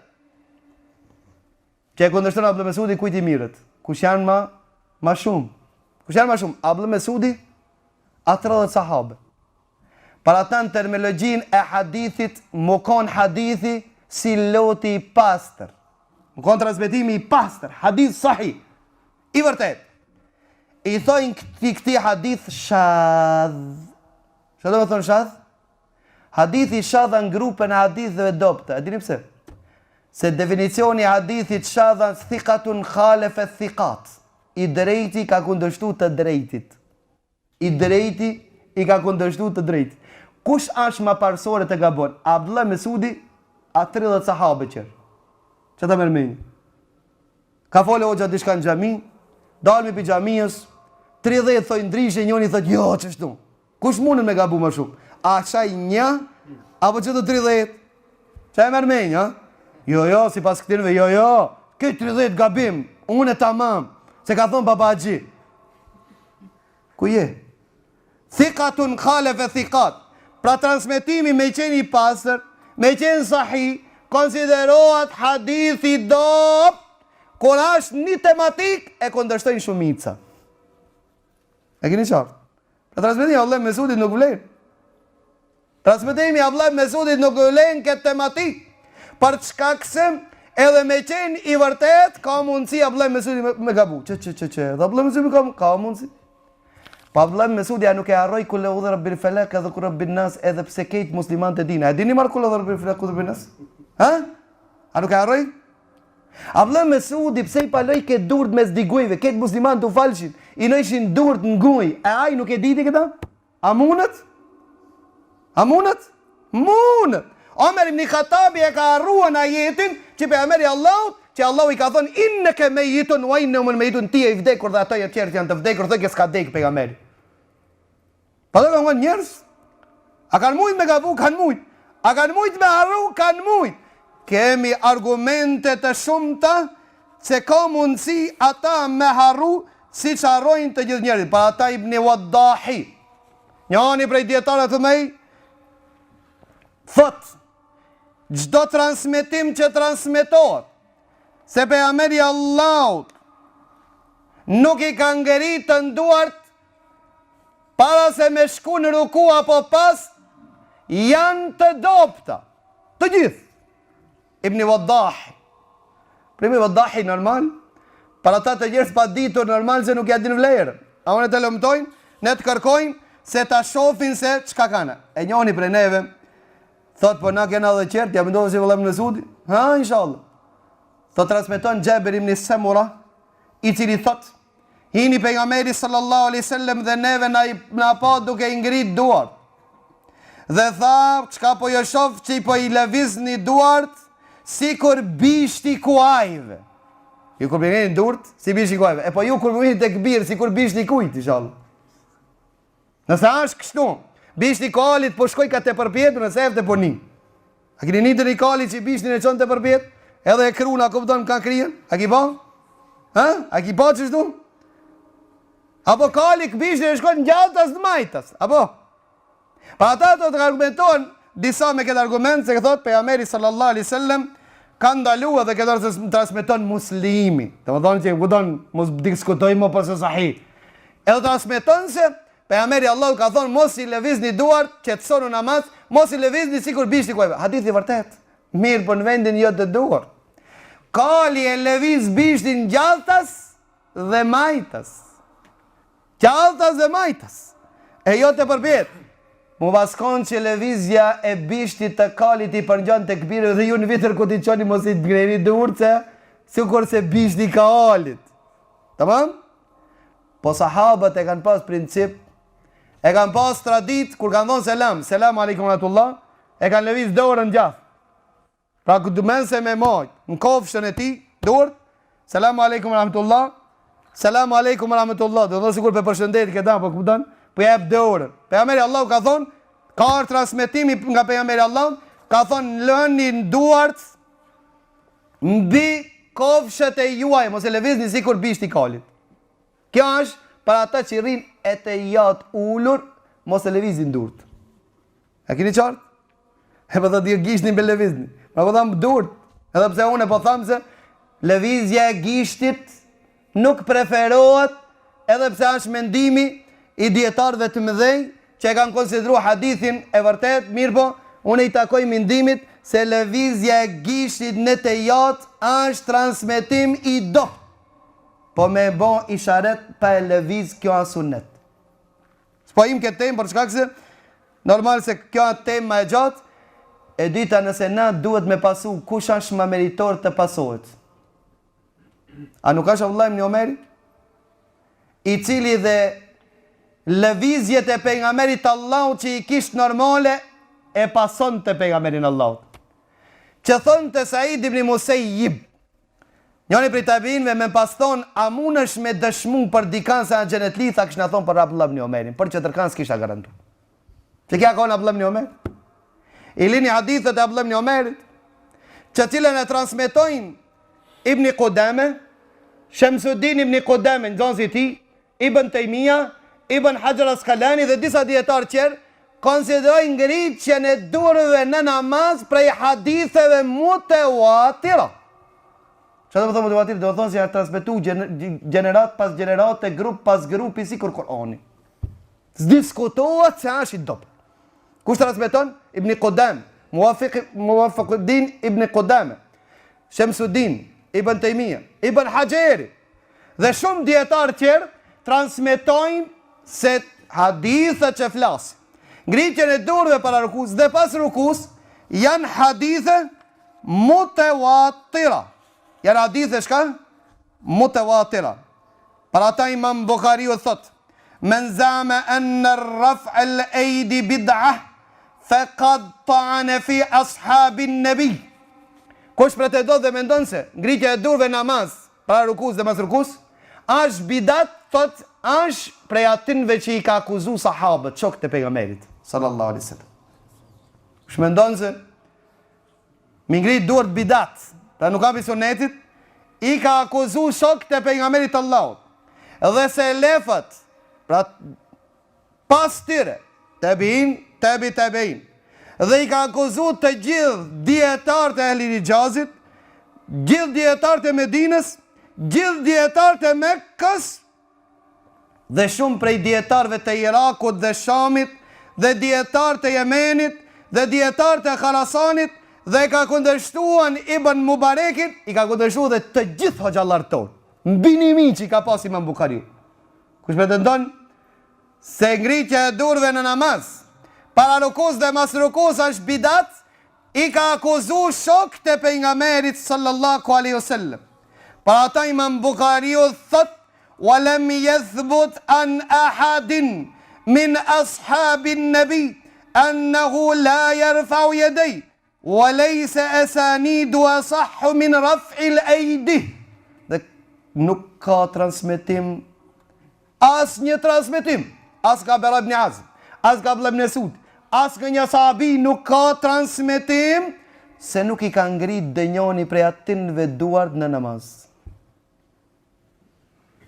që e kundërshton Abdullah Mesudi, kujt i mirët? Kush janë ma shumë? Kush janë ma shumë? Abdullah Mesudi, a 30 sahabe. Para ta në terminologjin e hadithit, më konë hadithi si loti i pastër. Më konë transmetimi i pastër, hadith sahih, i vërtet. I thojnë këti hadith shadh. Që do më thonë shadh? Hadithi shadha në grupën e hadithëve dopta. E dini pse? Se definicioni hadithit shadha thikatun khalefe thikat. I drejti ka kundërshtu të drejtit. I drejti i ka kundërshtu të drejtit. Kush është ma parsore të gabon? Abdullah Mesudi, a 30 sahabe qërë. Që ta mërmeni? Ka fole o gjatë dishka në gjami, dalmi për gjamiës, 30 thoi ndrishë, njoni thot, jo, qështu. Kush mundën me gabu më shumë? A qaj një, apo që të 30? Që e mërmeni, ha? Jo, si pas këtinve, jo, këtë 30 gabim, unë e tamam, se ka thonë baba Gji. Ku je? Thikatun khalef e thikat. Pra transmetimi me qeni i pasër, me qenë sahih, konsiderohet hadithi dop, kur është një tematik, e kundërshtojnë shumica. E keni qartë? Pra transmetimi Abdullah Mesudit nuk vlen. Transmetimi Abdullah Mesudit nuk vlen këtë tematik, për çka kësem, edhe me qenë i vërtet, ka mundësi Abdullah Mesudit me gabu. Dhe Abdullah Mesudit ka mundësi. Pa Abdullah Mesudi nuk e harroj kul eudhu rabbil falaq edhe kur rabbin nas, edhe pse këtë musliman të dina. E dini marr kul eudhu rabbil falaq edhe rabbin nas? Ha? A nuk e harroj? Abdullah Mesudi pse i paloj këtë durt mes digujve, këtë musliman të falshin, i nëjshin durt në guj, e ai nuk e diti këta? A mundet? A mundet? Mundet! Omer ibn Khattabi e ka harruan ajetin që pejgamberi Allahut, që Allahu i ka thonë inneke mejitun wa innehum mejitun, ti e i vdekur dhe ato e tjerët janë të vdekur, dhe s'ka dek pejgamberi. Pa do kanë njerëz? A kanë mujt me gabu? Kanë mujt. A kanë mujt me harru? Kanë mujt. Kemi argumente të shumta se ka mundësi ata me harru si që harrojnë të gjithë njerëzit. Pa ata Ibn Waddahi, njani prej djetarët të mej, thot, gjdo transmetim që transmetohet, se pejgamberi Allahut nuk i ka ngërit të nduart para se me shku në ruku apo pas, janë të dopta. Të gjithë. Ibn Waddahi. Primi Waddahi normal, para ta të njerëz pa ditur normal se nuk ja din vlerë. A unë të lëmtojnë, ne të kërkojnë se ta shofin se çka kanë. E njoni prej neve, thot po na kena dhe qertë, ja mendova se vëllai Mesudi. Ha, inshallah. Thot transmeton Jabir ibn Samura, i cili thot, hini pejgamberi sallallahu alaihi wasallam dhe neve na pa duke i ngrit duart. Dhe tha, çka po jo shoh që po i lëvizni duart sikur bishti kuajve. Ju kur bëni duart si bishti kuajve. E po ju kur bëni tek bir sikur bishti kujt, inshallah. Nëse është kështu, bishti kalit po shkoj ka te përpjet nëse efte po ni. A keni nitën i kalit që bishtin e çon te përpjet? Edhe e kruna kupton ka krien? A ki pa? Ha? A ki pa çështu? Apo kali bishtin e shkon ngjaltas të majtas, apo? Pa ata do të argumentojnë disa me këtë argument se thot pejgamberi sallallahu alaihi wasallam ka ndaluar dhe këtë se transmeton Muslimi. Domethënë që kujton mos diskutojmë më pas së sahih. Edhe transmeton se pejgamberi Allahu ka thonë mos i lëvizni duart, qetësoni namaz, mos i lëvizni sikur bishti kuajve. Hadithi i vërtet. Mirë për në vendin jo të duart. Kali e lëviz bishtin gjalltas dhe majtas. Gjalltas dhe majtas. E jo të përpjet. Mu vaskon që lëvizja e bishtit të kalit i përngjon të këpirë dhe ju në vitër ku t'i qoni mos i të greni duart sikur se bishti ka alit. Tamam? Po sahabët e kanë pas princip, e kanë pas tradit, kur kanë thonë selam, selam aleikum ratullah, e kanë lëviz dorën gjatë. Pra ku dëmen se me majt, në kofshën e ti, dorët, selam aleikum rahmetullah, selam aleikum rahmetullah, dhe dhe sikur për përshëndet këta, po këpëtan, po jep dorën. Pejgamberi Allah ka thonë, ka arë transmitimi nga pejgamberi Allah, ka thonë lëni në duart, mbi kofshët e juaj, mos e lëvizni sikur bishti kalit. Kjo është për ata që rrin e të jatë ullur, mos e lëvizin durt. E kini qartë? E për të dirë gishtin për lëvizni. Pra po thamë durt. Edhe pse unë e po thamë se lëvizja e gishtit nuk preferohet, edhe pse është mendimi i dietarëve të mëdhenj që e kanë konsideruar hadithin e vërtet, mirë po, unë i takoj mendimit se lëvizja e gishtit në të jatë është transmetim i dopt. Po me bon isharet pa e lëviz kjo a sunnet. S'po im këtë temë për shkak se normal se kjo a temë ma e gjatë. E dyta, nëse na duhet me pasu kush është më meritor të pasohet. A nuk është Abdullah ibn Omeri? I cili dhe lëvizjet e pejgamberit Allahut që i kishtë normale e pason të pejgamberin Allahut. Që thonë të Said ibn Musayyib, njëri prej tabiinëve me pas thonë, a munësh me dëshmu për dikan se në xhenet li, tha kishna thonë për Abdullah ibn Omerin, për që tërkan s'kisha garantu. Që kja konë Abdullah ibn Omer? I lini hadithet e Abdullah ibn Omerit, që cilën e transmetojnë Ibn Qudame, Shamsuddin ibn Qudame, në zonësi ti, Ibn Taymija, Ibn Hajar Asqalani dhe disa djetarë tjerë, konsiderojnë ngritjen e durve në namaz prej haditheve mutawatira. Që të më thonë mutawatir, dhe më thonë si janë transmitu gjenerat pas gjenerat, grup pas grupi, si kur Korani. S'diskutohet se është i dopë. Kush transmeton? Ibn Qudame, Muwafiquddin Ibn Qudame, Shamsuddin, Ibn Taymija, Ibn Hajeri, dhe shumë djetarë tjerë transmetojnë se hadithet që flasë. Ngritjen e durve para rukus dhe pas rukus janë hadithe mutawatira. Janë hadithe shka? Mutawatira. Para ta Imam Bukhariu thot, men zama anë rraf al-ejdi bid'ah, faqad ta'ane fi ashabin nabi. Kush pretendon dhe mendon se ngritja e durve namaz para rukus dhe mas rukus është bidat, thot është prej atinve që i ka akuzu sahabët, shokët e pejgamberit sallallahu alaihi wasallam. Kush mendon se mi ngrit duart bidat, pra nuk ka sunetit, i ka akuzu shokët e pejgamberit Allahut. Dhe se lefët, pra pas tyre, tabiin, tabiin, dhe i ka akuzu të gjithë dietarët e Ehli Hijazit, gjithë dietarët e Medinës, gjithë dietarët e Mekkës, dhe shumë prej dietarëve të Irakut dhe Shamit, dhe dietarët e Yemenit, dhe dietarët e Kharasanit, dhe ka kundërshtuan Ibn Mubarekit, i ka kundërshtuar dhe të gjithë hoxhallarët tonë. Mbinimi që i ka pas Imam Bukhariu. Kush pretendon se ngritja e durve në namaz para rukus dhe mas rukus është bidat, i ka akuzu shokët e pejgamberit sallallahu alaihi wasallam. Para ata Imam Bukhariu thot, walam yathbut an ahadin min ashabin nabi annahu la yarfa'u yadayhi wa laysa asanidu asahhu min raf'il aydih. Dhe nuk ka transmetim, as një transmetim, as ka Bara ibn Azib, as ka Abdullah ibn Mesud, as ka një sahabi nuk ka transmetim se nuk i ka ngrit dënjoni prej atinve duart në namaz.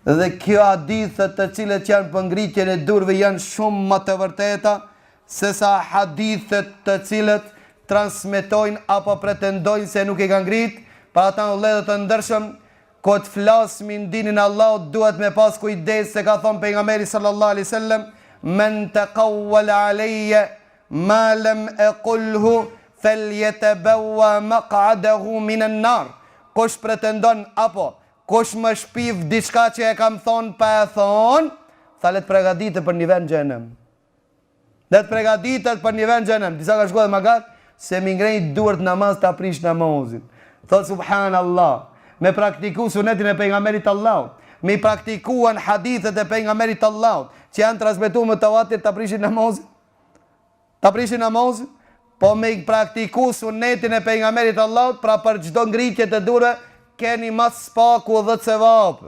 Dhe kjo hadithet të cilët janë për ngritjen e durve janë shumë më të vërteta se sa hadithet të cilët transmetojnë apo pretendojnë se nuk i ka ngrit. Pa ata në ledhët të ndërshëm, ko të flasmi në dinin Allah, duhet me pas kujdes se ka thonë pejgamberi sallallahu alaihi wasallam, men taqawwal alayya ma lam aqulhu falyatabawwa maq'adahu minan nar. Kush pretendon apo kush më shpiv diçka që e kam thonë pa e thonë, tha let pregaditë për një vend xhenem. Let pregaditë për një vend xhenem. Disa ka shkuar dhe magat se mi ngrejt duart namaz të aprish namazit. Thot subhanallah, me praktiku sunetin e pejgamberit Allahut, me praktikuan hadithet e pejgamberit Allahut, që janë transmetuar me tawatir ta prishin namazin. Ta prishin namazin, po me praktiku sunetin e pejgamberit Allahut, pra për çdo ngritje të durë keni mas paku 10 sevap.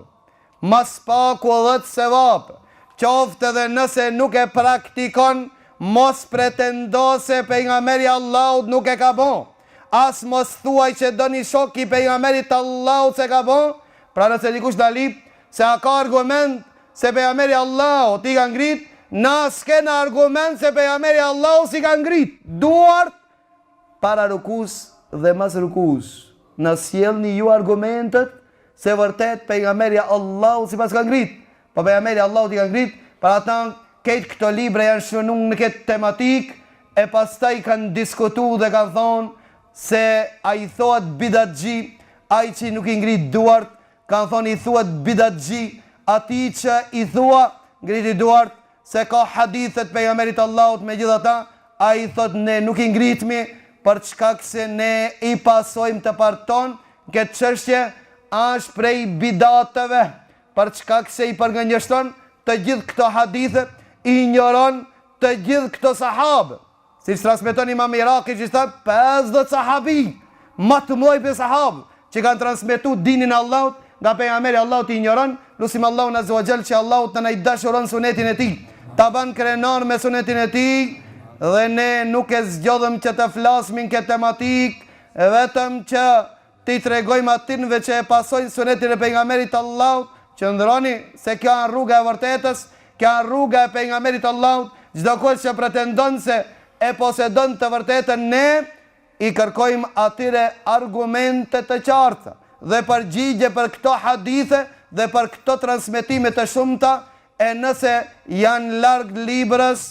Mas paku 10 sevap. Qoftë edhe nëse nuk e praktikon, mos pretendo se pejgamberi Allahut nuk e ka bon. As mos thuaj që do një shok i pejgamberit Allahut se ka bon. Pra nëse dikush dalip se a ka argument se pejgamberi Allahut i ka ngrit, na s'kena argument se pejgamberi Allahut si ka ngrit. Duart para rukus dhe mas rukus. Në sjellni ju argumentet se vërtet pejgamberi Allahut si pas ka ngrit. Po pejgamberi Allahut i ka ngrit, para ata këtë këto libre janë shënuar në këtë tematik, e pastaj kanë diskutuar dhe kanë thonë se a i thoat bidatxhi, ai që nuk i ngrit duart, kanë thonë i thuat bidatxhi, ati që i thua ngriti duart, se ka hadithet pejgamberit Allahut, megjithatë ai thot ne nuk i ngritmi për çkak se ne i pasojmë të parton, këtë çështje është prej bidateve, për çkak se i përgënjeshton të gjithë këto hadithe, i ignoron të gjithë këto sahabë. Si që transmeton Imam Iraki që thot 50 sahabi, më të mëdhenj për sahabë, që kanë transmetuar dinin e Allahut, nga pejgamberi Allahut i ignoron. Lutim Allahun azza wa jall që Allahu të na i dashuron sunetin e tij, ta ban krenar me sunetin e tij, dhe ne nuk e zgjodhëm që të flasmin këtë tematik, vetëm që ti tregojmë atinve që e pasojnë sunetin e pejgamberit Allahut, që ndroni se kjo është rruga e vërtetës, kjo është rruga e pejgamberit Allahut. Çdo kush që pretendon se e posedon të vërtetën, ne i kërkojmë atyre argumente të qarta dhe përgjigje për këto hadithe dhe për këto transmetime të shumta, e nëse janë larg librës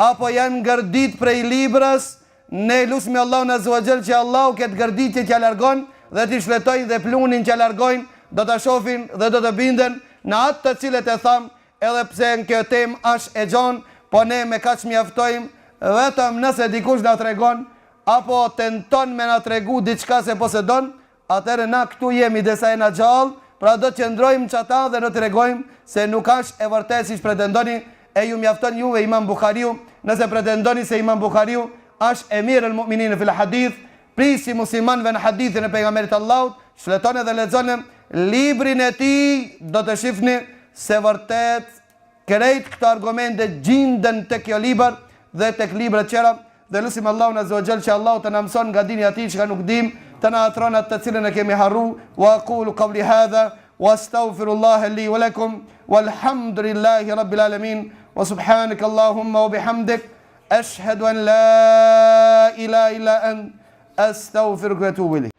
apo janë ngërdit prej librës, ne lusmi Allahun azza wa jall që Allahu këtë gërditje që largon dhe t'i shfletojnë dhe plunin që largojnë, do të shofin dhe do të binden në atë të cilët e tham, edhe pse në kjo temë është e gjon, po ne me kaq mjaftojmë, vetëm nëse dikush na tregon apo tenton me na tregu diçka se posedon, atëherë na këtu jemi desa e na gjallë, pra do të qëndrojmë çata dhe do të tregojmë se nuk është e vërtetë siç pretendoni, e ju mjafton juve Imam Buhariu, nëse pretendoni se Imam Buhariu është emir el mu'minin fil hadith, prisi muslimanëve në hadithin e pejgamberit Allahut, shfletoni dhe lexoni librin e tij, do të shihni se vërtet krejt këto argumente gjenden tek kjo libër dhe tek libra tjera, dhe lutim Allahun azza wa jall që Allahu të na mëson nga dini atij që nuk dim, të na atron atë të cilën e kemi harru. Wa aqulu qawli hadha wa astaghfirullaha li wa lakum walhamdulillahi rabbil alamin wa subhanaka Allahumma wa bihamdik ashhadu an la ilaha illa ant astaghfiruka wa atubu ilayk.